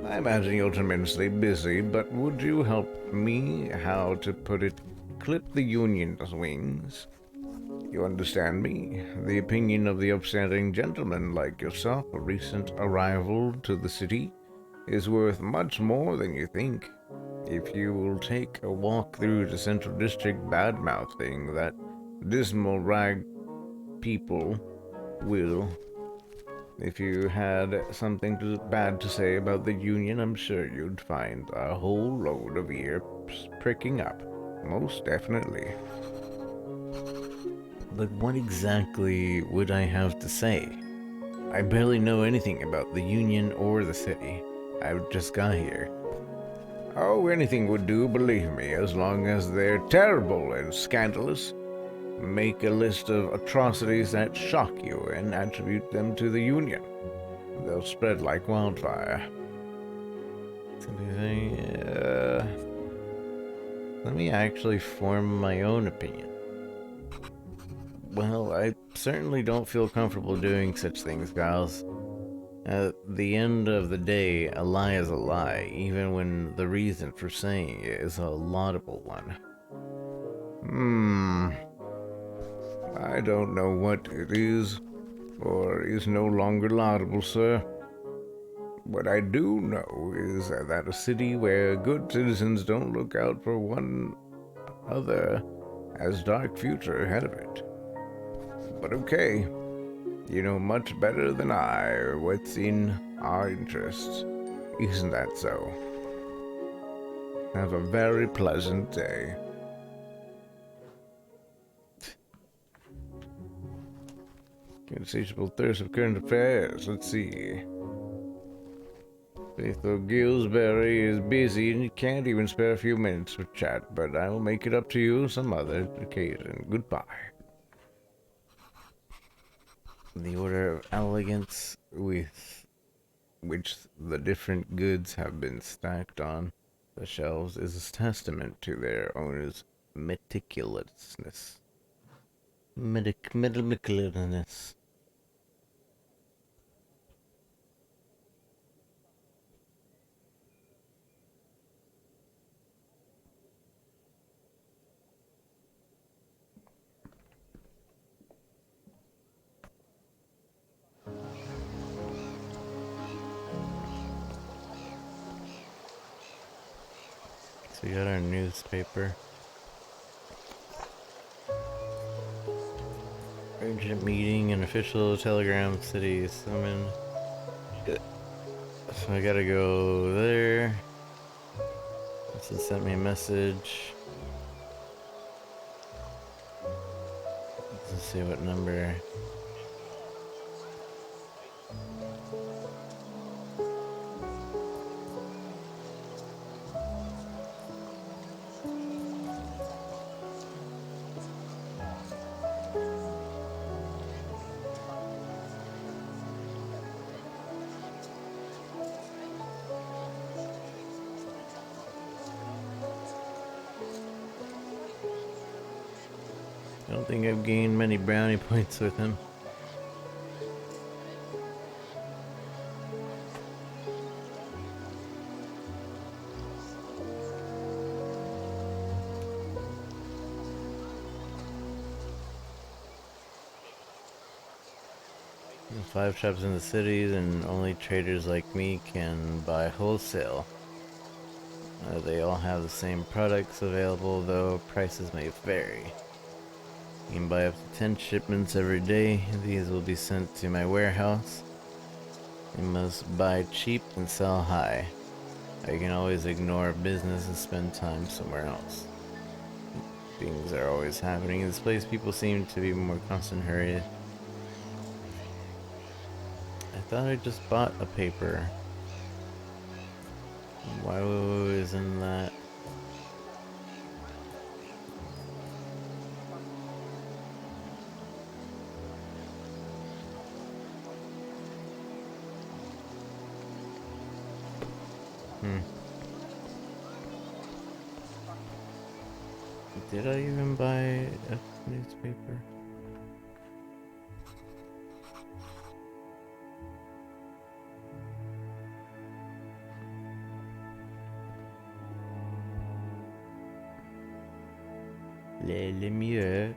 I imagine you're tremendously busy, but would you help me, how to put it, clip the Union's wings? You understand me? The opinion of the upstanding gentleman like yourself, a recent arrival to the city, is worth much more than you think. If you will take a walk through the Central District bad-mouthing that dismal rag people will. If you had something bad to say about the Union, I'm sure you'd find a whole load of ears pricking up. Most definitely. But what exactly would I have to say? I barely know anything about the Union or the city. I've just got here. Oh, anything would do, believe me, as long as they're terrible and scandalous. Make a list of atrocities that shock you and attribute them to the Union. They'll spread like wildfire. Let me actually form my own opinion. Well, I certainly don't feel comfortable doing such things, Giles. At the end of the day, a lie is a lie, even when the reason for saying it is a laudable one. I don't know what it is, or is no longer laudable, sir. What I do know is that a city where good citizens don't look out for one another has dark future ahead of it. But okay, you know much better than I what's in our interests. Isn't that so? Have a very pleasant day. Insatiable thirst of current affairs. Let's see. Faithful Gillsbury is busy and can't even spare a few minutes for chat, but I will make it up to you some other occasion. Goodbye. The order of elegance with which the different goods have been stacked on the shelves is a testament to their owner's meticulousness. Meticulousness. So we got our newspaper. Urgent meeting and official telegram city summoned. So I gotta go there. This sent me a message. Let's see what number. I don't think I've gained many brownie points with him. There's 5 shops in the city, and only traders like me can buy wholesale. They all have the same products available, though prices may vary. You can buy up to 10 shipments every day. These will be sent to my warehouse. You must buy cheap and sell high. I can always ignore business and spend time somewhere else. Things are always happening in this place. People seem to be more constant hurry. thought I just bought a paper. Why isn't that? Did I even buy a newspaper? Le mieux.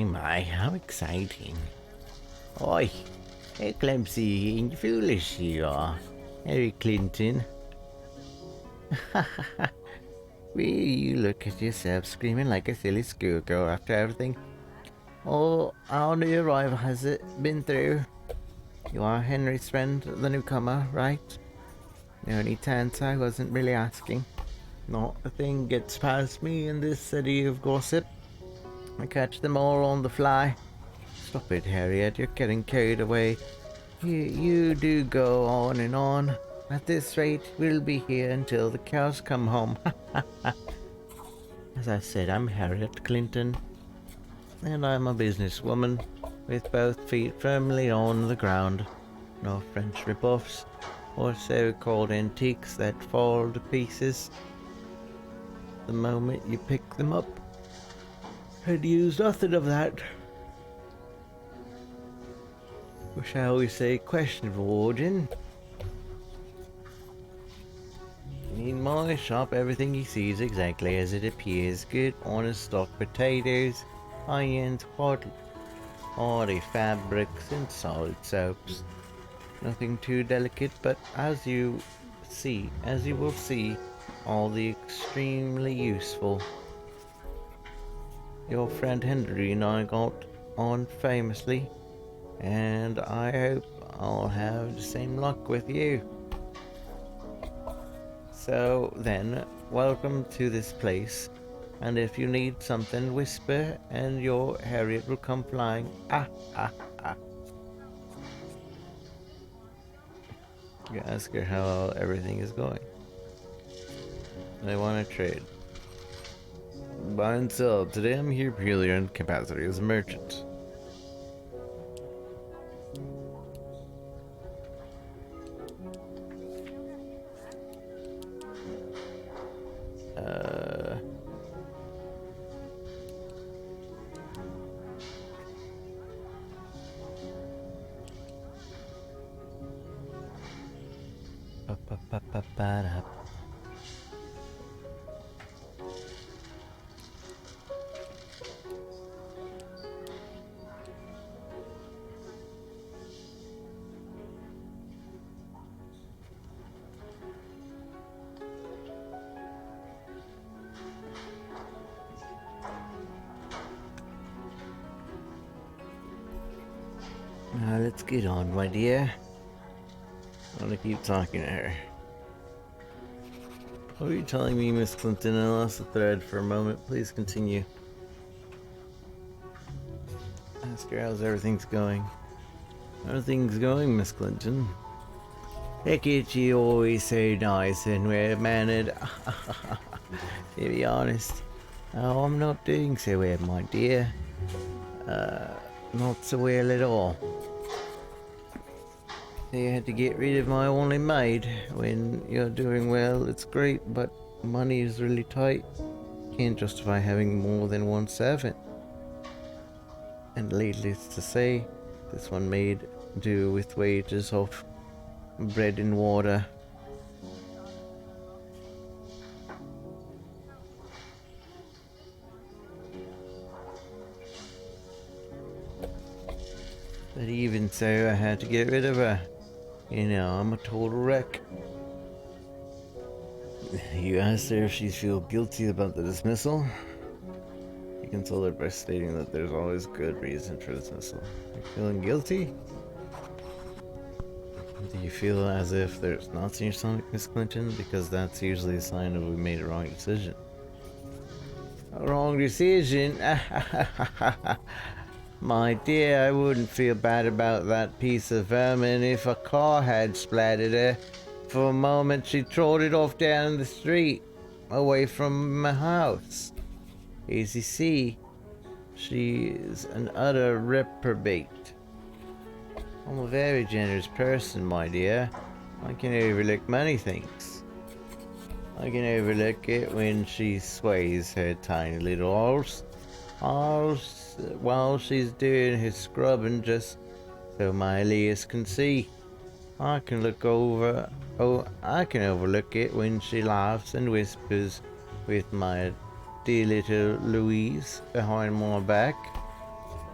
My, how exciting. Oi, how clumsy and foolish you are, Harry Clinton. Will you look at yourself screaming like a silly schoolgirl after everything? Oh, our new arrival has it been through? You are Henry's friend, the newcomer, right? The only chance I wasn't really asking. Not a thing gets past me in this city of gossip. I catch them all on the fly. Stop it, Harriet, you're getting carried away. You do go on and on. At this rate, we'll be here until the cows come home. As I said, I'm Harriet Clinton, and I'm a businesswoman with both feet firmly on the ground. No French rip-offs or so-called antiques that fall to pieces the moment you pick them up. I'd use nothing of that. Or shall we say questionable origin? In my shop, everything you see is exactly as it appears. Good, honest stock potatoes, high-end quality fabrics, and solid soaps. Nothing too delicate, but as you will see, all the extremely useful. Your friend Henry and I got on famously, and I hope I'll have the same luck with you. So then, welcome to this place, and if you need something, whisper and your Harriet will come flying. You ask her how everything is going. I want to trade. Buy and sell. Today I'm here purely in capacity as a merchant. Now let's get on, my dear. I want to keep talking to her. What were you telling me, Miss Clinton? I lost the thread for a moment. Please continue. Ask her how's everything's going. Everything's going, Miss Clinton. Heck it, you always so nice and well-mannered. To be honest, I'm not doing so well, my dear. Not so well at all. They had to get rid of my only maid. When you're doing well, it's great, but money is really tight. Can't justify having more than one servant. And needless to say, this one made do with wages of bread and water. But even so, I had to get rid of her. You know, I'm a total wreck. You asked her if she feels guilty about the dismissal. You console her by stating that there's always good reason for dismissal. You're feeling guilty? Do you feel as if there's knots in your stomach, Miss Clinton? Because that's usually a sign of we made a wrong decision. A wrong decision? My dear, I wouldn't feel bad about that piece of vermin if a car had splattered her. For a moment, she trotted off down the street, away from my house. As you see, she is an utter reprobate. I'm a very generous person, my dear. I can overlook many things. I can overlook it when she sways her tiny little arse while she's doing her scrubbing, just so my Elias can see. I can overlook it when she laughs and whispers with my dear little Louise behind my back.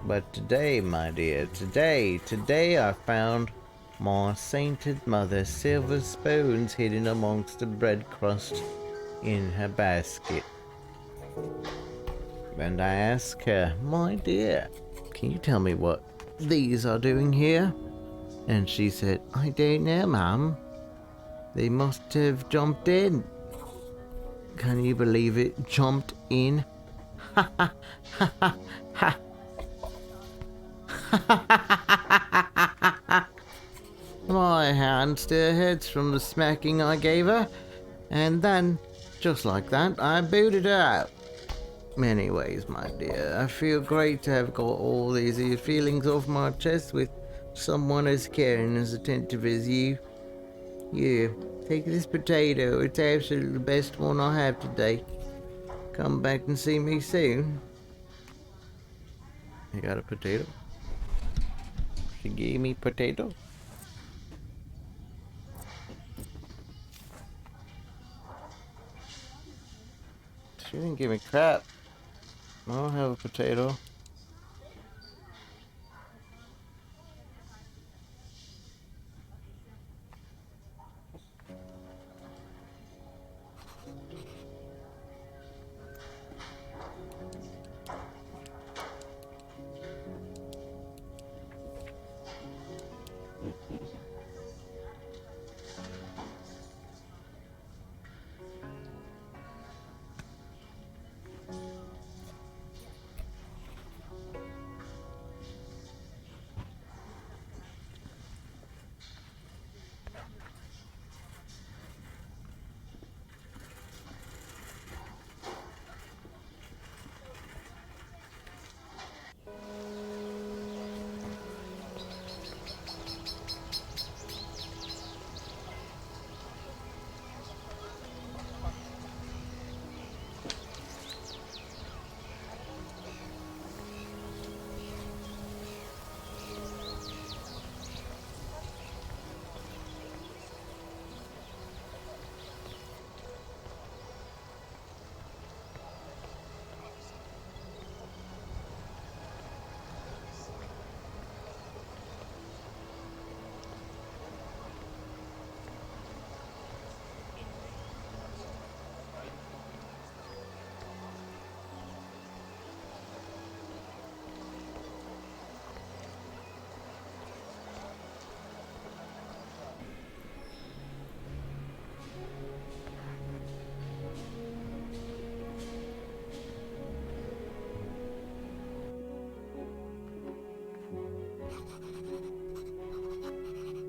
But today, my dear, today I found my sainted mother's silver spoons hidden amongst the bread crust in her basket. And I asked her, my dear, can you tell me what these are doing here? And she said, I don't know, ma'am. They must have jumped in. Can you believe it? Jumped in? Ha ha ha ha ha. My hand still hurts from the smacking I gave her, and then, just like that, I booted her out. Anyways, my dear, I feel great to have got all these feelings off my chest with someone as caring, as attentive as you. Here, take this potato. It's absolutely the best one I have today. Come back and see me soon. You got a potato? She gave me potato. She didn't give me crap. I don't have a potato.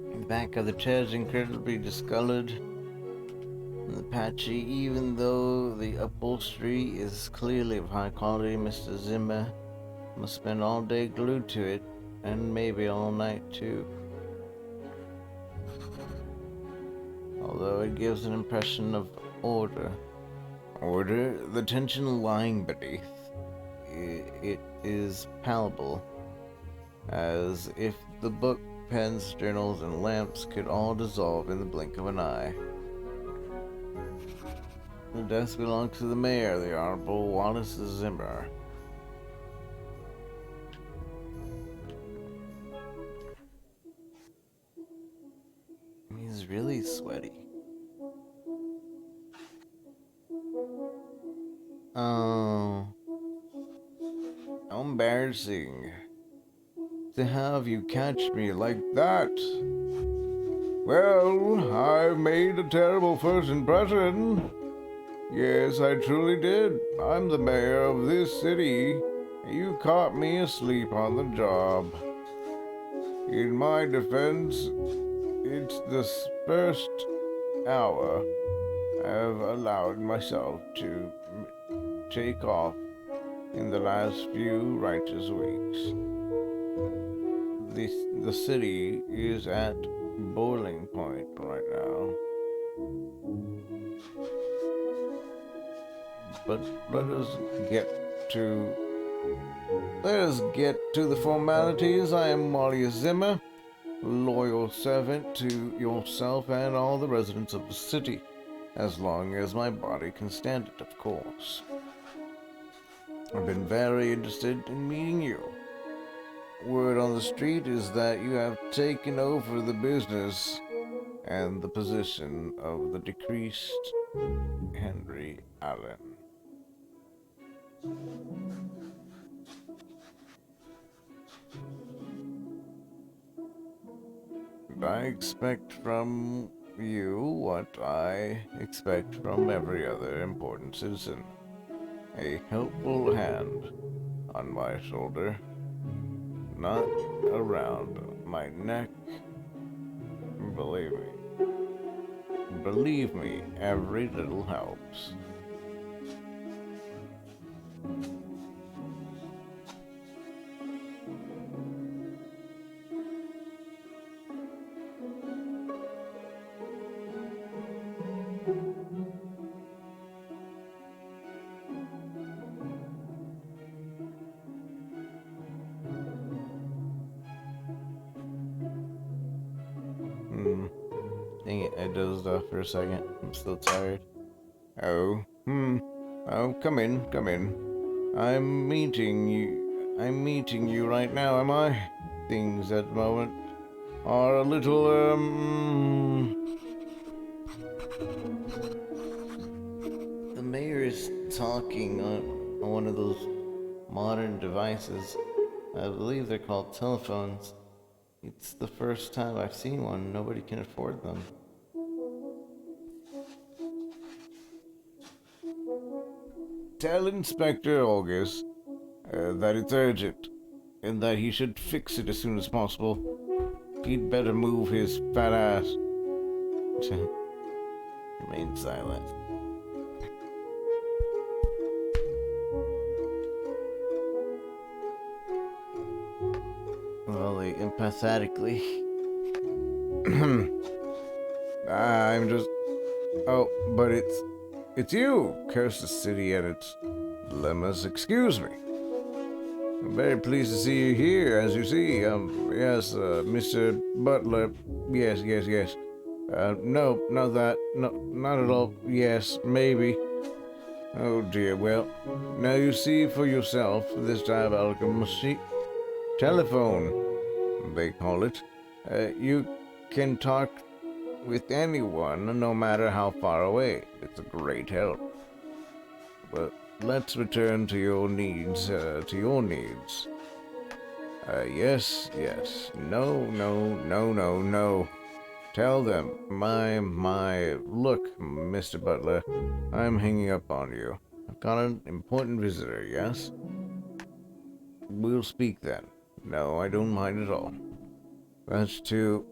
The back of the chair is incredibly discolored and patchy, even though the upholstery is clearly of high quality. Mr. Zimmer must spend all day glued to it, and maybe all night too. although it gives an impression of order. Order, the tension lying beneath. It is palpable, as if the book, pens, journals, and lamps could all dissolve in the blink of an eye. The desk belongs to the mayor, the Honorable Wallace Zimmer. He's really sweaty. Oh, how embarrassing to have you catch me like that. Well, I made a terrible first impression. Yes, I truly did. I'm the mayor of this city. You caught me asleep on the job. In my defense, it's the first hour I've allowed myself to take off in the last few righteous weeks. The city is at boiling point right now. But let us get to the formalities. I am Wallace Zimmer, loyal servant to yourself and all the residents of the city, as long as my body can stand it, of course. I've been very interested in meeting you. Word on the street is that you have taken over the business and the position of the decreased Henry Allen. I expect from you what I expect from every other important citizen. A helpful hand on my shoulder, not around my neck. Believe me. Believe me, every little helps. Dang it, I dozed off for a second. I'm still tired. Oh, Oh, come in. I'm meeting you right now, am I? Things at the moment are a little, The mayor is talking on one of those modern devices. I believe they're called telephones. It's the first time I've seen one. Nobody can afford them. Tell Inspector August that it's urgent and that he should fix it as soon as possible. He'd better move his fat ass. Remain silent. Well, empathetically. I'm just. Oh, but it's you. Curse the city and its dilemmas. Excuse me. I'm very pleased to see you here, as you see. Yes, Mr. Butler. Yes. No, not that. No, not at all. Yes, maybe. Oh dear, well, now you see for yourself this diabolical machine. Telephone, they call it. You can talk with anyone, no matter how far away. It's a great help. But let's return to your needs, Yes. No. Tell them, look, Mr. Butler, I'm hanging up on you. I've got an important visitor, yes? We'll speak then. No, I don't mind at all. That's too...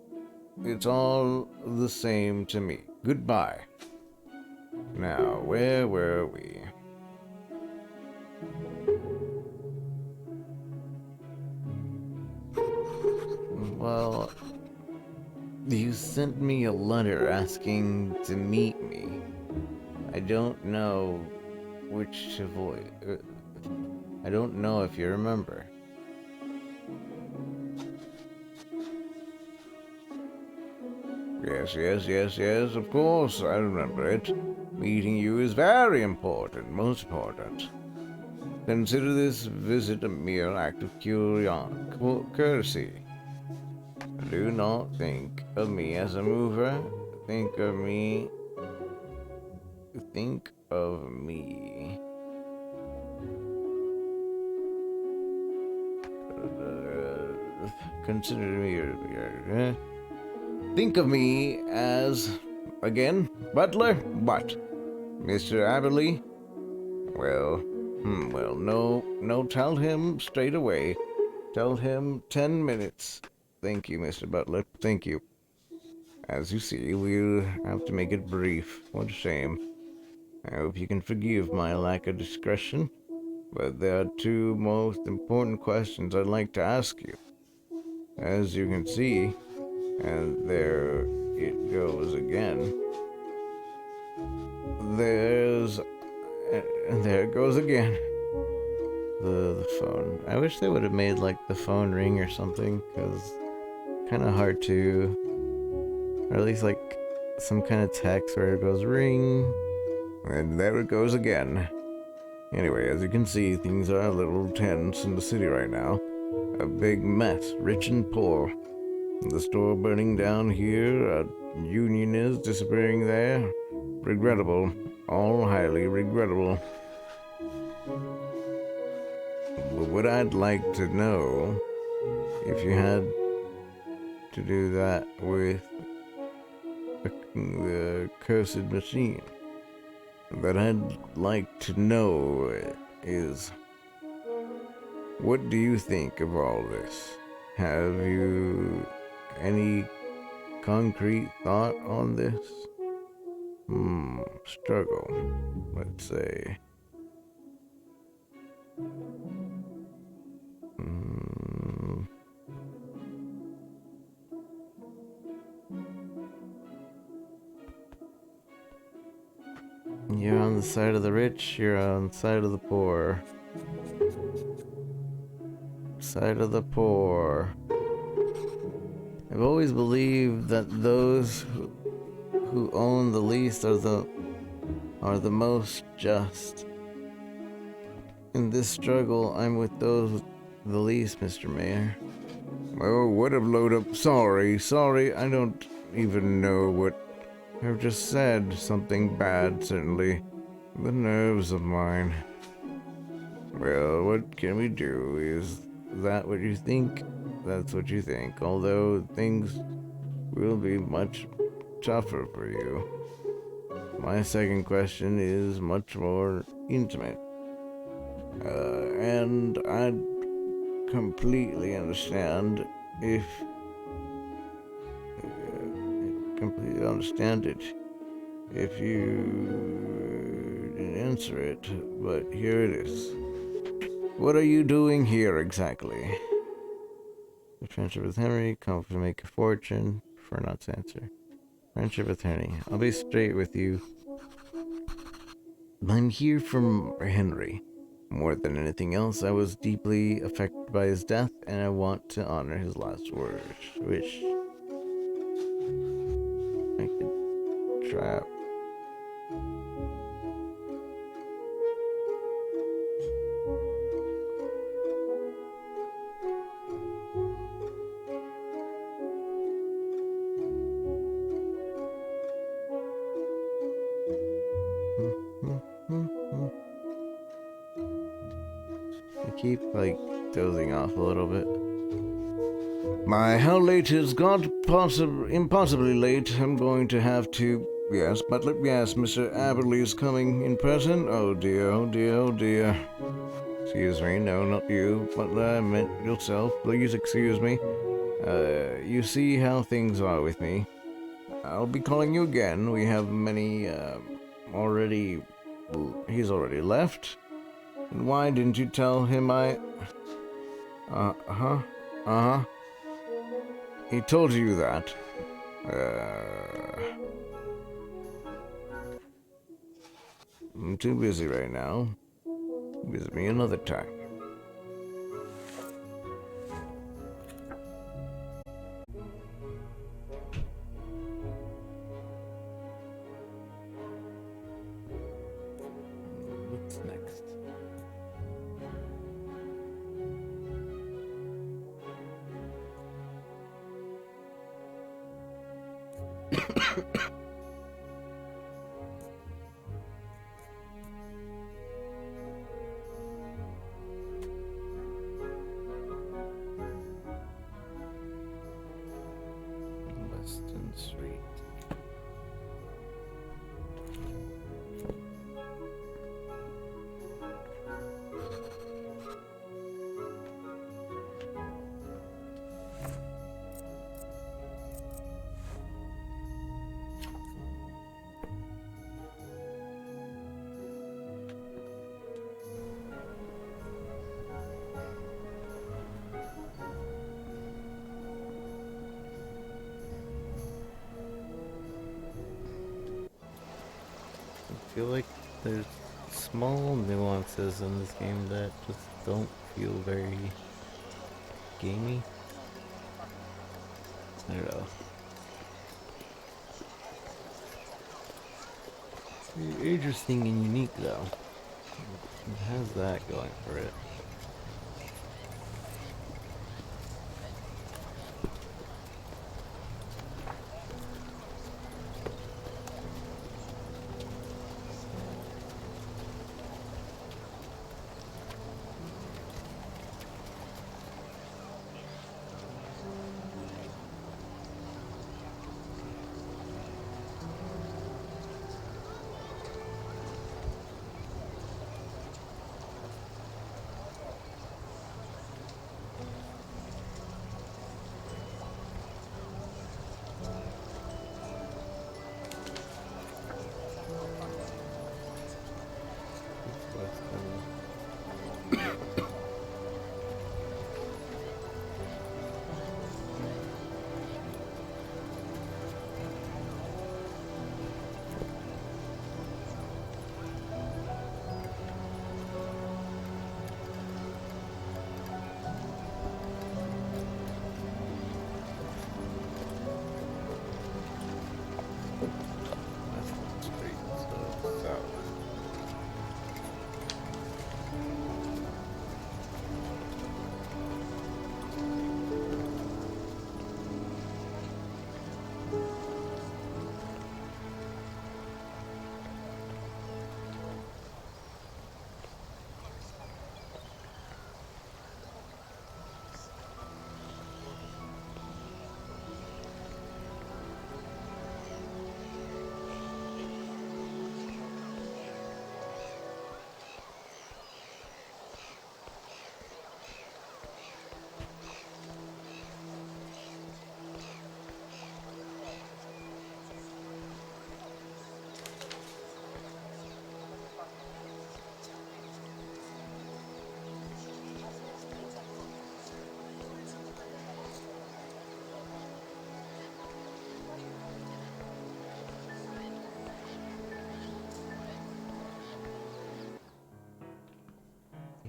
It's all the same to me. Goodbye. Now, where were we? Well, You sent me a letter asking to meet me. I don't know which to voice. I don't know if you remember. Yes, of course, I remember it. Meeting you is very important, most important. Consider this visit a mere act of courtesy. Do not think of me as a mover. Think of me. Think of me. Consider me. Think of me as, again, butler? What? Mr. Aberley? Well, no, tell him straight away. Tell him 10 minutes. Thank you, Mr. Butler. Thank you. As you see, we'll have to make it brief. What a shame. I hope you can forgive my lack of discretion, but there are two most important questions I'd like to ask you. As you can see, and there it goes again. There it goes again. The phone. I wish they would have made like the phone ring or something, because kind of hard to, or at least like some kind of text where it goes ring. And there it goes again. Anyway, as you can see, things are a little tense in the city right now. A big mess, rich and poor. The store burning down here, a union disappearing there. Regrettable, all highly regrettable. But what I'd like to know, if you had to do that with the cursed machine, that I'd like to know is, what do you think of all this? Have you any concrete thought on this? Struggle, let's say. You're on the side of the rich, you're on the side of the poor. Side of the poor. I've always believed that those who own the least are the most just. In this struggle, I'm with those with the least, Mr. Mayor. Oh, what a load up. Sorry, I don't even know what I've just said. Something bad, certainly. The nerves of mine. Well, what can we do? Is that what you think? That's what you think. Although things will be much tougher for you. My second question is much more intimate. And I'd completely understand if... completely understand it if you didn't answer it, but here it is. What are you doing here exactly? Friendship with Henry, come to make a fortune, prefer not to answer. Friendship with Henry. I'll be straight with you. I'm here from Henry. More than anything else, I was deeply affected by his death, and I want to honor his last words, which I could trap. I keep like dozing off a little bit. How late has got impossibly late. I'm going to have to... Yes, Butler, yes, Mr. Aberley is coming in person. Oh dear. Excuse me, no, not you, Butler, I meant yourself. Please excuse me. You see how things are with me. I'll be calling you again. We have many, already... He's already left. Why didn't you tell him I... Uh-huh. He told you that. I'm too busy right now. Visit me another time. What's next? Weston Street. I feel like there's small nuances in this game that just don't feel very gamey. I don't know. Interesting and unique though. It has that going for it.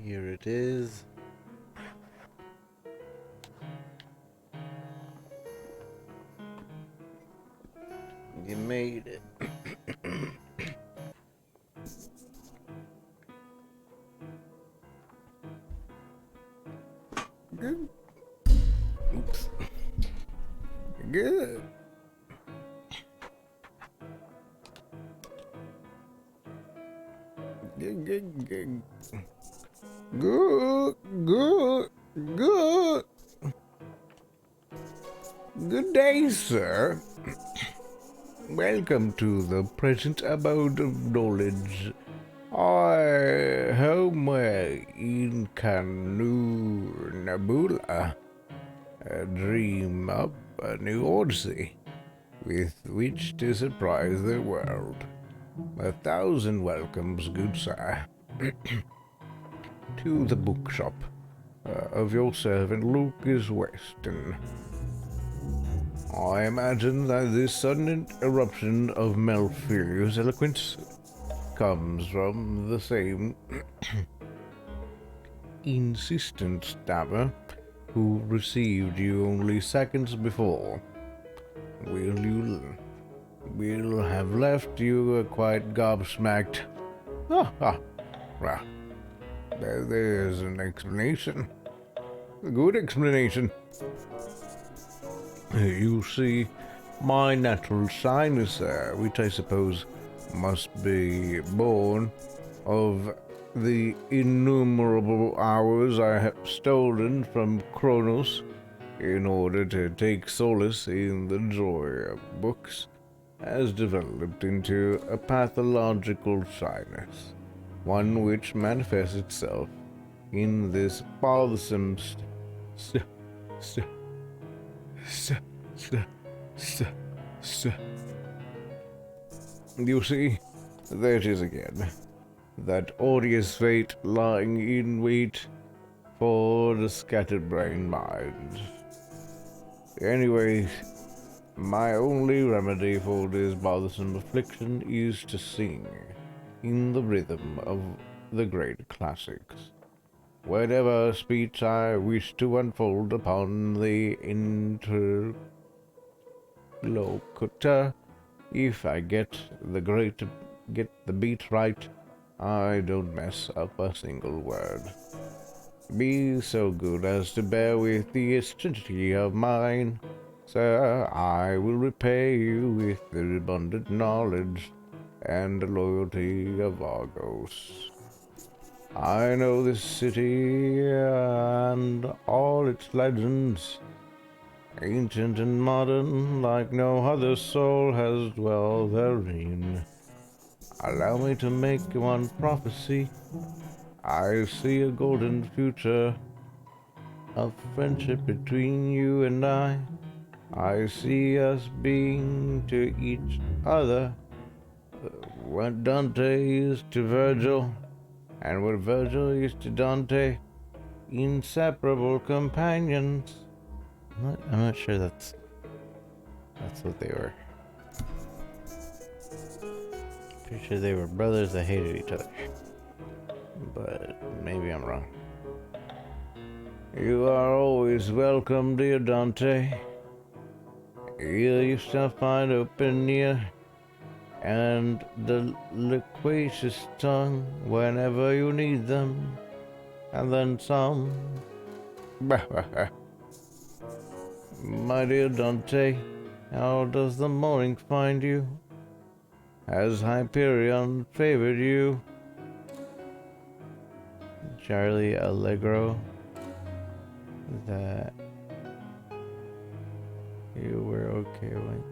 Here it is. You made it. Good. Oops. Good. Good. Good. Good day, sir. Welcome to the present abode of knowledge. I home in Canu Nabula dream up a new odyssey with which to surprise the world. 1,000 welcomes, good sir, to the bookshop of your servant Lucas Weston. I imagine that this sudden eruption of Malfurious eloquence comes from the same insistent stabber who received you only seconds before. Will have left you quite gobsmacked. Well, there's an explanation. A good explanation. You see, my natural shyness, which I suppose must be born of the innumerable hours I have stolen from Kronos in order to take solace in the joy of books, has developed into a pathological shyness, one which manifests itself in this bothersome you see, there it is again. That odious fate lying in wait for the scattered-brained mind. Anyway, my only remedy for this bothersome affliction is to sing in the rhythm of the great classics. Whatever speech I wish to unfold upon the interlocutor, if I get the beat right, I don't mess up a single word. Be so good as to bear with the eccentricity of mine, sir. I will repay you with the abundant knowledge and loyalty of Argos. I know this city and all its legends, ancient and modern, like no other soul has dwelled therein. Allow me to make one prophecy. I see a golden future of friendship between you and I. I see us being to each other what Dante is to Virgil, and what Virgil is to Dante, inseparable companions. I'm not sure that's what they were. Pretty sure they were brothers that hated each other. But maybe I'm wrong. You are always welcome, dear Dante. Here you shall find open ear and the loquacious tongue whenever you need them, and then some. My dear Dante, how does the morning find you? Has Hyperion favored you? Charlie Allegro, that you were okay with.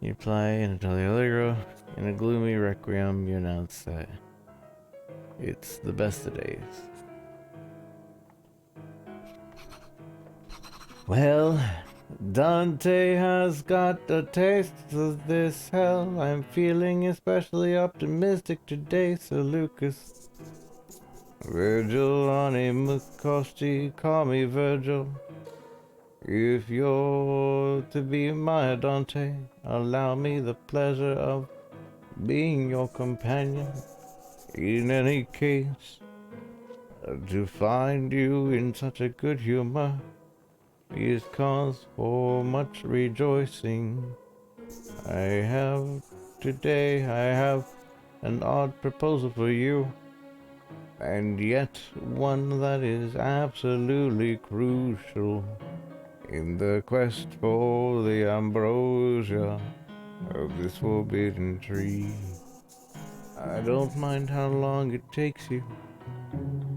You reply in Charlie Allegro, in a gloomy requiem, you announce that it's the best of days. Well, Dante has got a taste of this hell. I'm feeling especially optimistic today, Sir Lucas. Virgil Animucosti, call me Virgil. If you're to be my Dante, allow me the pleasure of being your companion. In any case, to find you in such a good humor is cause for much rejoicing. Today I have an odd proposal for you, and yet one that is absolutely crucial in the quest for the ambrosia of this forbidden tree. I don't mind how long it takes you,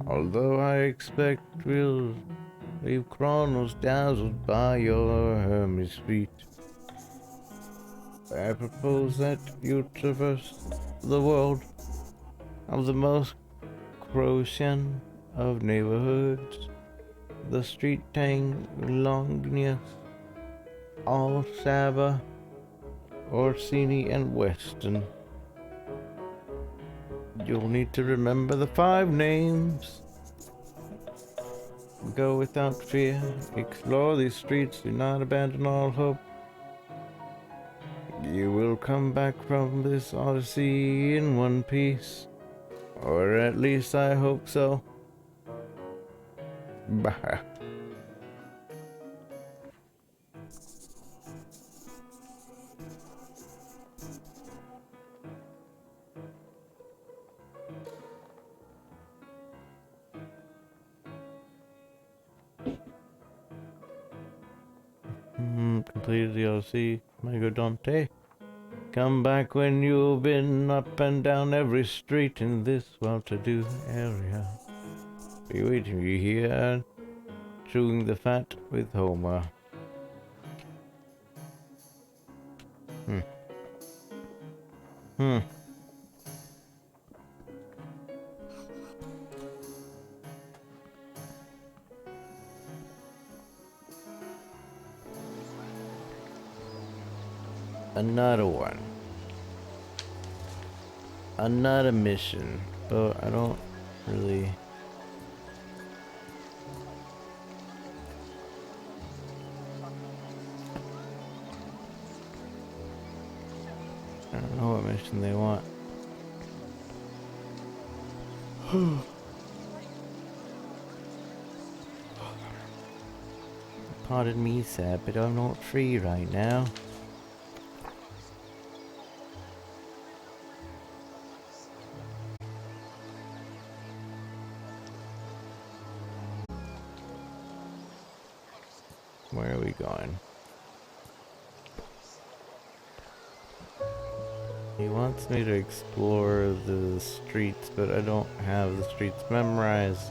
although I expect we'll leave Kronos dazzled by your Hermes feet. I propose that you traverse the world of the most Croatian of neighborhoods, the street tang Longinus, all Saba, Orsini, and Weston. You'll need to remember the 5 names. Go without fear. Explore these streets. Do not abandon all hope. You will come back from this odyssey in one piece. Or at least I hope so. Bah. Completed the odyssey. My good Dante. Come back when you've been up and down every street in this well-to-do area. Be waiting for you here, chewing the fat with Homer. Hmm. Another one. Another mission, but I don't really... I don't know what mission they want. Pardon me, sir, but I'm not free right now. Where are we going? He wants me to explore the streets, but I don't have the streets memorized.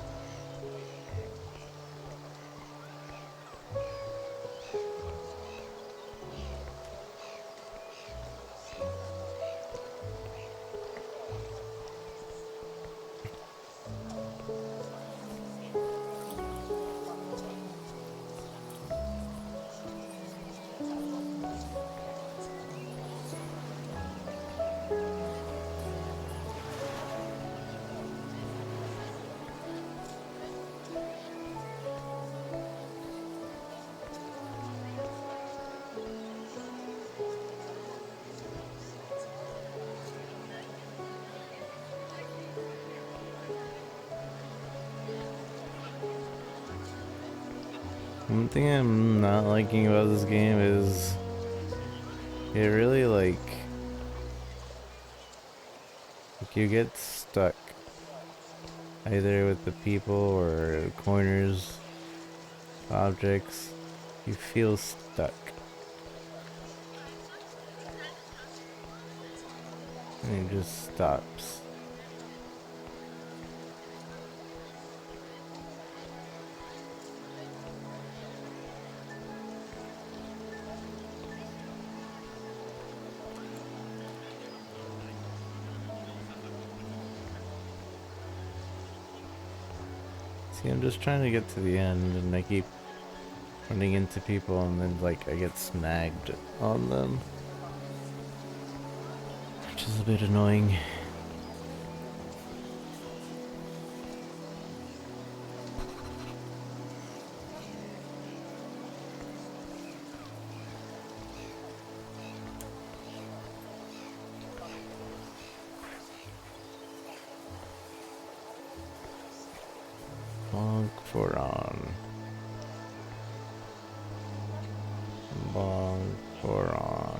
One thing I'm not liking about this game is it really like you get stuck either with the people or the corners, objects. You feel stuck. And it just stops. See, I'm just trying to get to the end and I keep running into people and then like I get snagged on them, which is a bit annoying. Bonk for on. Bonk for on.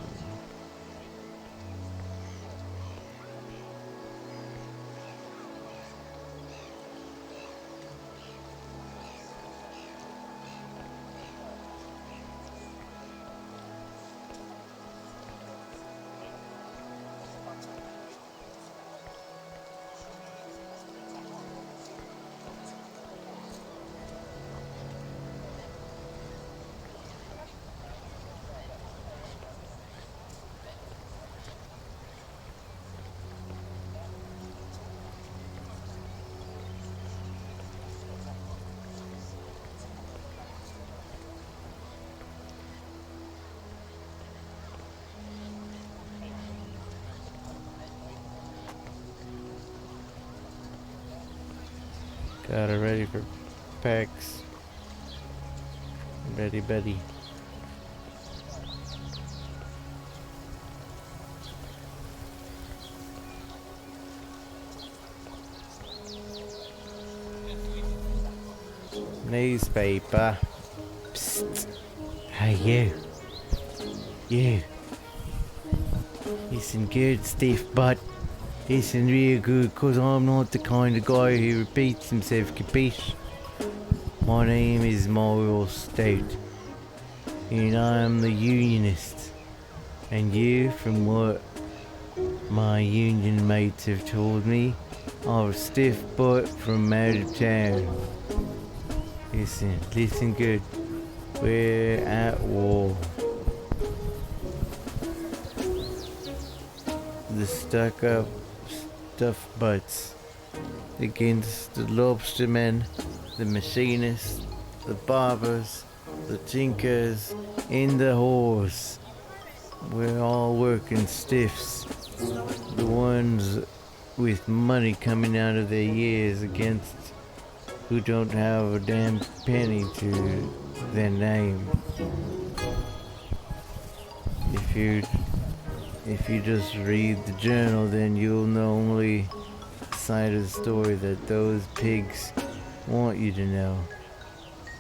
Got her ready for packs. Ready, Betty. Newspaper. Psst. Hey, you. You. Listen good, stiff butt. Listen real good, 'cause I'm not the kind of guy who repeats himself, capiche? My name is Mario Stout, and I'm the unionist. And you, from what my union mates have told me, are a stiff butt from out of town. Listen good. We're at war. The stuck-up stuff butts against the lobstermen, the machinists, the barbers, the tinkers, and the whores. We're all working stiffs. The ones with money coming out of their ears against who don't have a damn penny to their name. If you just read the journal, then you'll know only the side of the story that those pigs want you to know.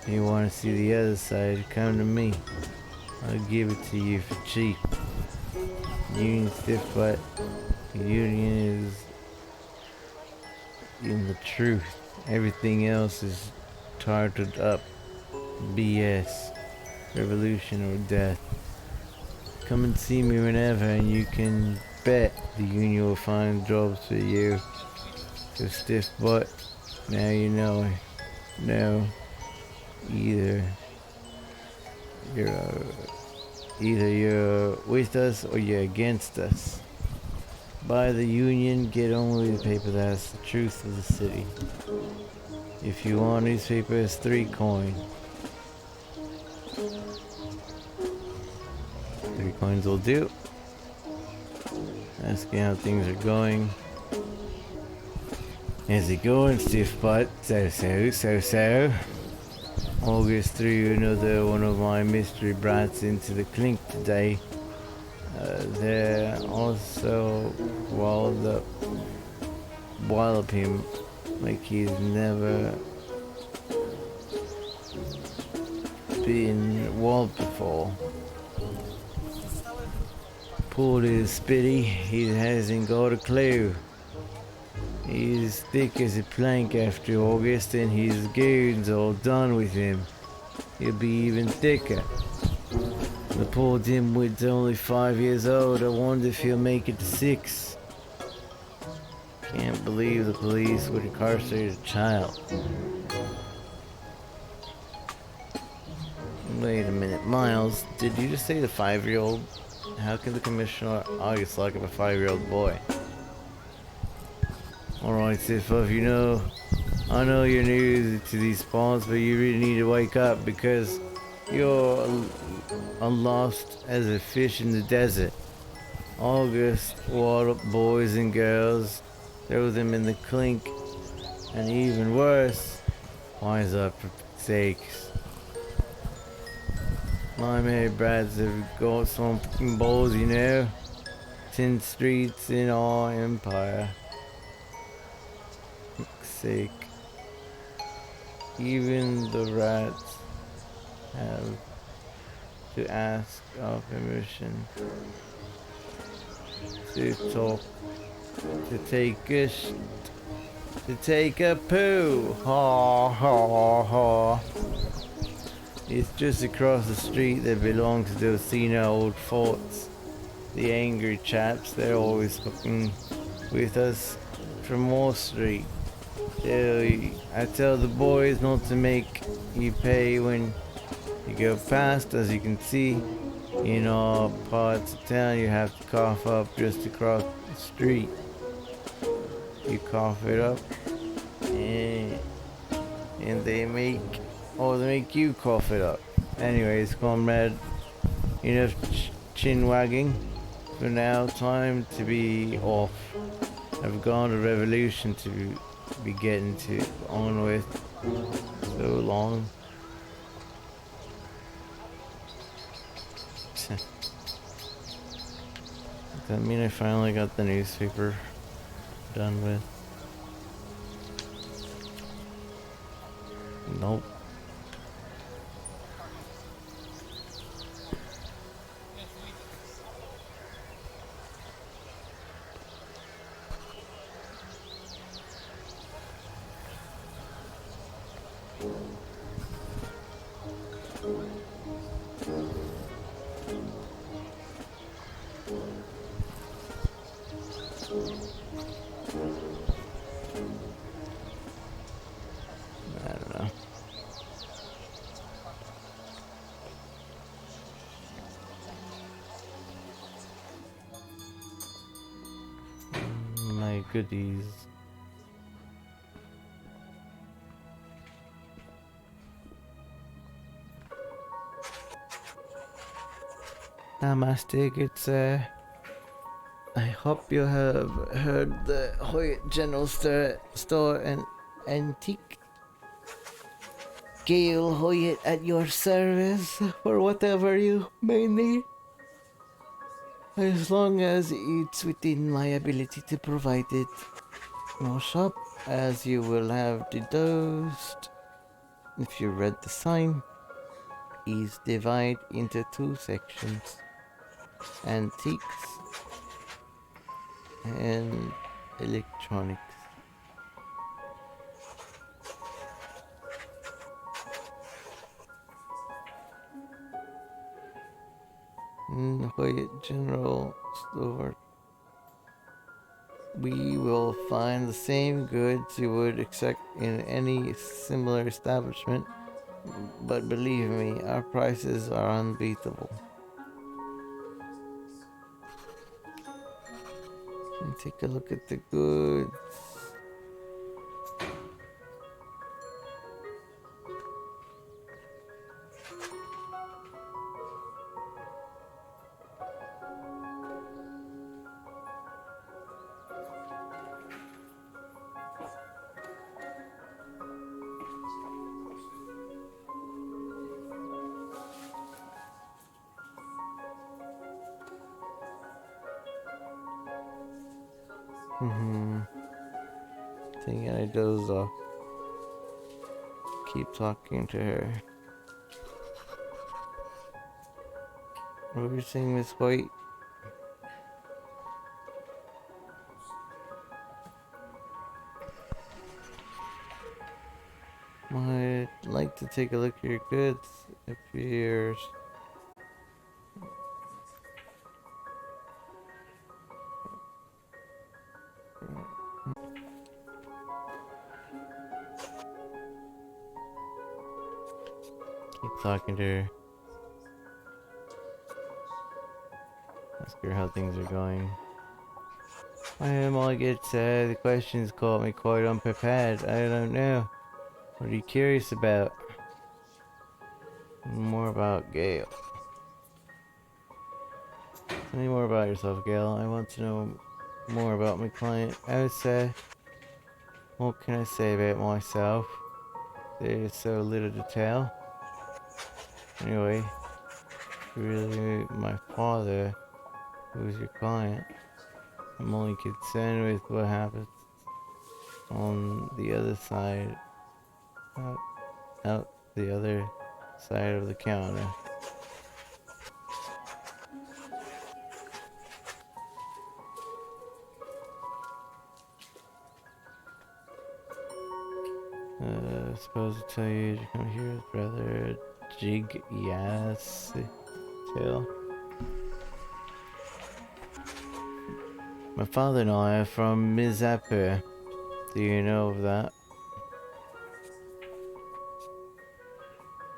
You want to see the other side, come to me. I'll give it to you for cheap. Union stiff butt. The union is in the truth. Everything else is tarted up BS. Revolution or death. Come and see me whenever, and you can bet the union will find jobs for you. So stiff butt, now you know. No, either you're with us or you're against us. Buy the union, get only the paper that has the truth of the city. If you want newspaper, it's 3 coin. 3 coins will do. Asking how things are going. How's it going, stiff butt? So. August threw another one of my mystery brats into the clink today. They're also wallop him like he's never been walloped before. Pulled his spitty, he hasn't got a clue. He's thick as a plank after August, and his goons all done with him. He'll be even thicker. The poor dimwit's only 5 years old. I wonder if he'll make it to 6. Can't believe the police would incarcerate a child. Wait a minute, Miles, did you just say the 5-year-old? How can the commissioner August lock up a 5-year-old boy? Alright, Siffuff, I know you're new to these spawns, but you really need to wake up because you're lost as a fish in the desert. August, wad up boys and girls, throw them in the clink, and even worse, wise up for sakes. My mate brads have got some fucking balls, 10 streets in our empire. Sake. Even the rats have to ask our permission to talk, to take a poo. Ha ha ha. It's just across the street that belongs to those senile old forts. The angry chaps, they're always fucking with us from Wall Street. I tell the boys not to make you pay when you go past. As you can see, in all parts of town, you have to cough up just across the street. You cough it up, and they make you cough it up. Anyways, comrade, enough chin wagging. For now, time to be off. I've gone to Revolution to be getting to on with so long. Does that mean I finally got the newspaper done with? Nope. I don't know. My goodies. Namaste, good sir. I hope you have heard the Hoyt General Store and Antique. Gail Hoyt at your service for whatever you may need. As long as it's within my ability to provide it. No shop, as you will have deduced. If you read the sign, is divided into two sections. Antiques and electronics. Hoyt General Store. We will find the same goods you would expect in any similar establishment, but believe me, our prices are unbeatable. And take a look at the goods. Thinking I dozed off. Keep talking to her. What were you saying, Miss White? I'd like to take a look at your goods. It appears. Keep talking to her. Ask her how things are going. I am all good, sir. The questions caught me quite unprepared. I don't know. What are you curious about? More about Gail. Tell me more about yourself, Gail. I want to know more about my client. I would say, what can I say about myself? There's so little to tell. Anyway, really, my father, who's your client, I'm only concerned with what happens on the other side, out the other side of the counter. I suppose to tell you to come here with brother Jig Yas Tail. My father and I are from Mizapur. Do you know of that?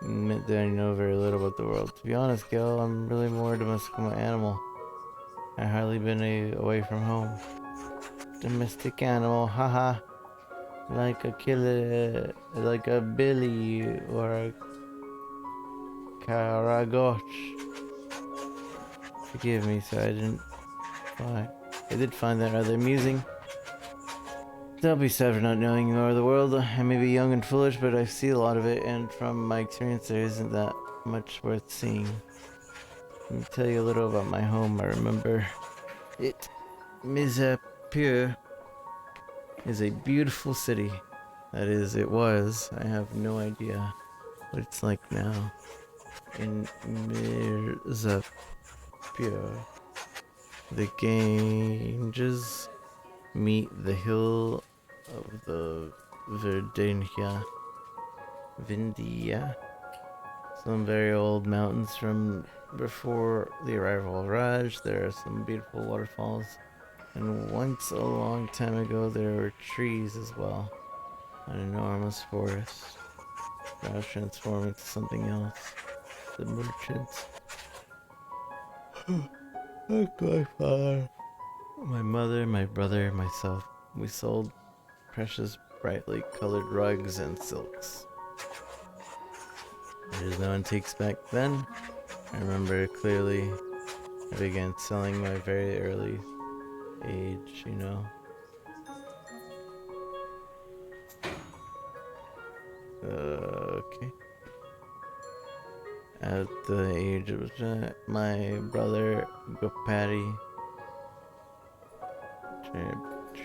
Admit that I know very little about the world. To be honest, Gil, I'm really more a domestic animal. I've hardly been away from home. Domestic animal, haha. Like a killer, like a billy or a karagosh. Forgive me, sir, I did find that rather amusing. Don't be sad for not knowing more of the world. I may be young and foolish, but I see a lot of it, and from my experience, there isn't that much worth seeing. Let me tell you a little about my home. I remember it. Mizapur is a beautiful city. That is, it was. I have no idea what it's like now. In Mirzapur, the Ganges meet the hill of the Vindhya, some very old mountains from before the arrival of Raj. There are some beautiful waterfalls, and once a long time ago there were trees as well. An enormous forest. Raj transformed into something else. The merchants. Like my father. My mother, my brother, myself. We sold precious, brightly colored rugs and silks. There was no antiques back then. I remember clearly I began selling my very early age, you know. Okay. At the age of my brother Gopati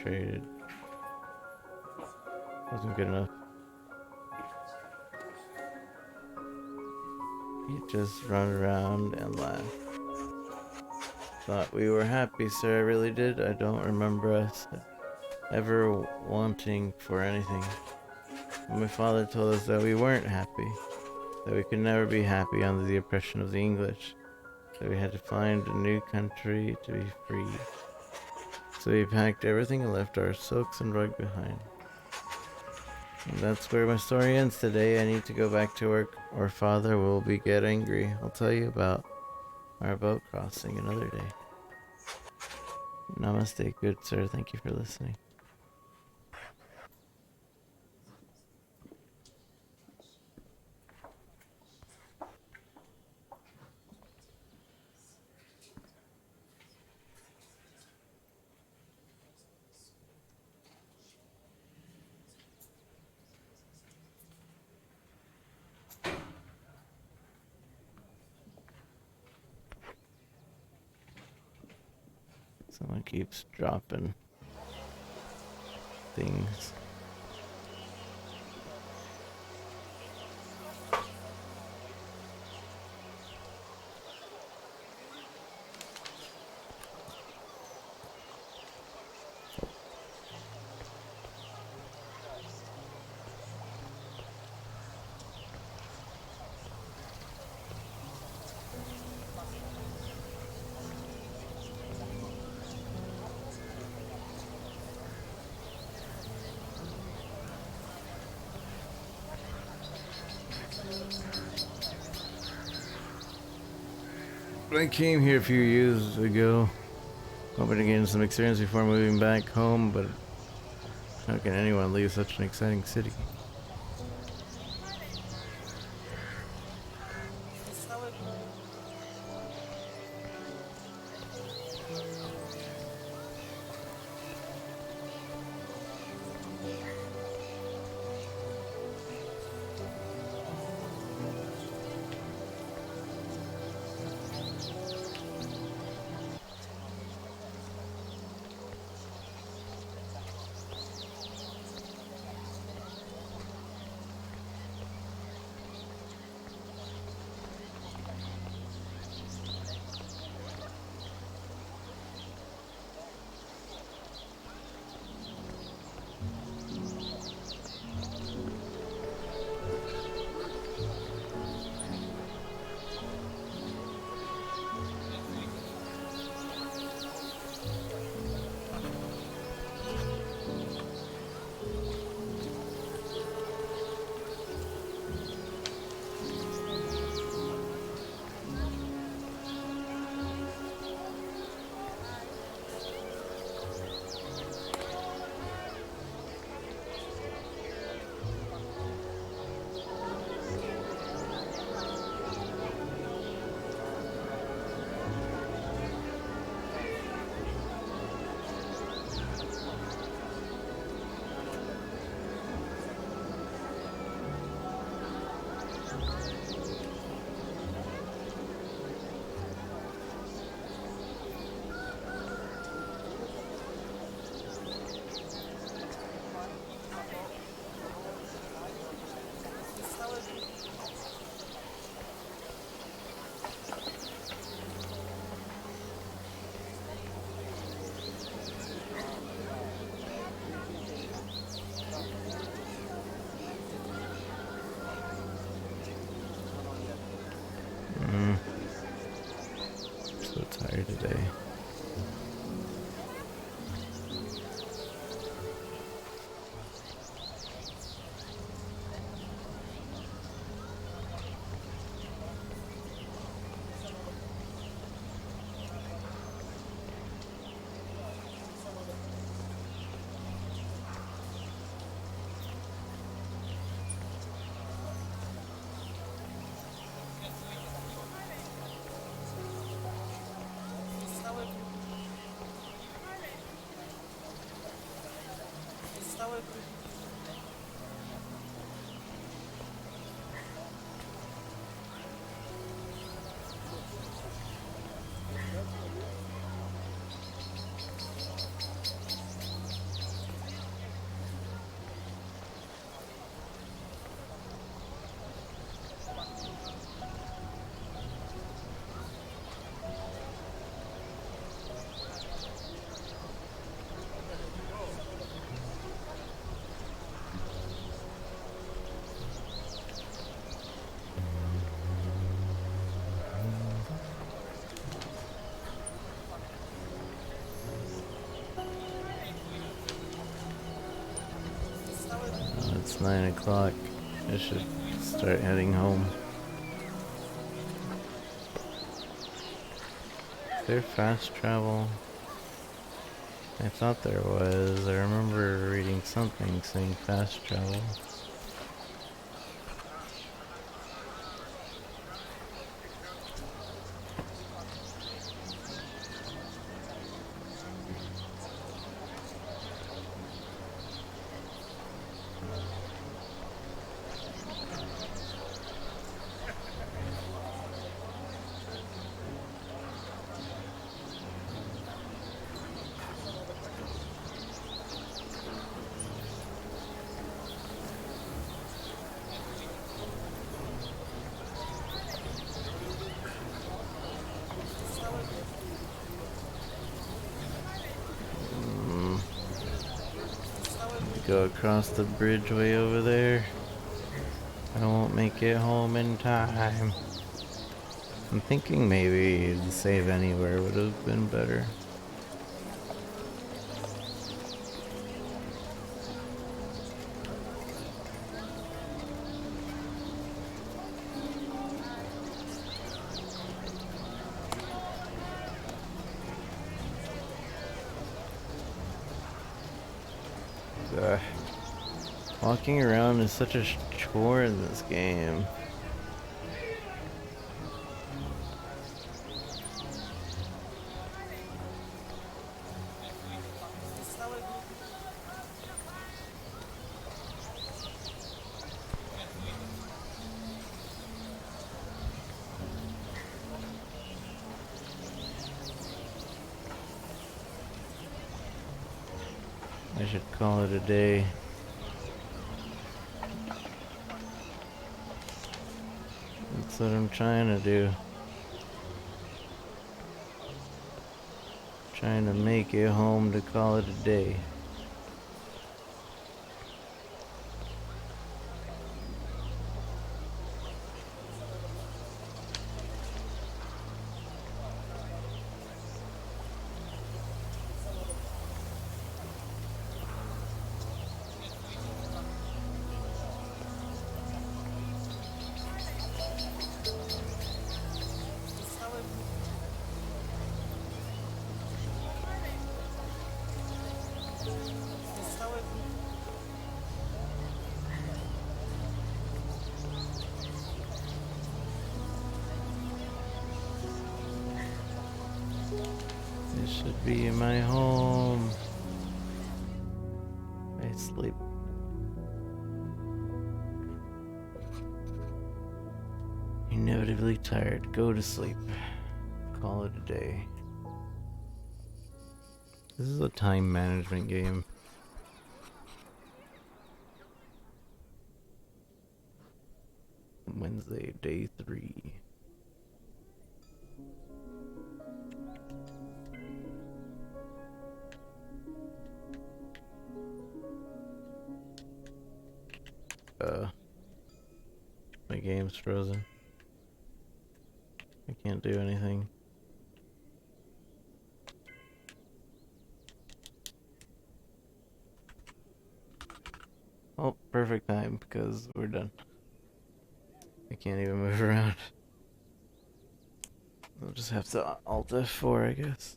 traded wasn't good enough. He just run around and laugh. Thought we were happy, sir. I really did. I don't remember us ever wanting for anything. My father told us that we weren't happy, that we could never be happy under the oppression of the English, that we had to find a new country to be free. So we packed everything and left our silks and rug behind. And that's where my story ends today. I need to go back to work, or father will get angry. I'll tell you about our boat crossing another day. Namaste, good sir. Thank you for listening. Someone keeps dropping things. I came here a few years ago, hoping to gain some experience before moving back home, but how can anyone leave such an exciting city? a day. It's 9 o'clock. I should start heading home. Is there fast travel? I thought there was. I remember reading something saying fast travel. Go across the bridge way over there. I won't make it home in time. I'm thinking maybe the save anywhere would have been better. Walking around is such a chore in this game. I should call it a day. That's what I'm trying to do. Trying to make it home to call it a day. This should be my home. I sleep. Inevitably tired. Go to sleep. Call it a day. This is a time management game. Wednesday, day 3. My game's frozen. I can't do anything. Oh, perfect time because we're done. I can't even move around. I'll just have to Alt F4, I guess.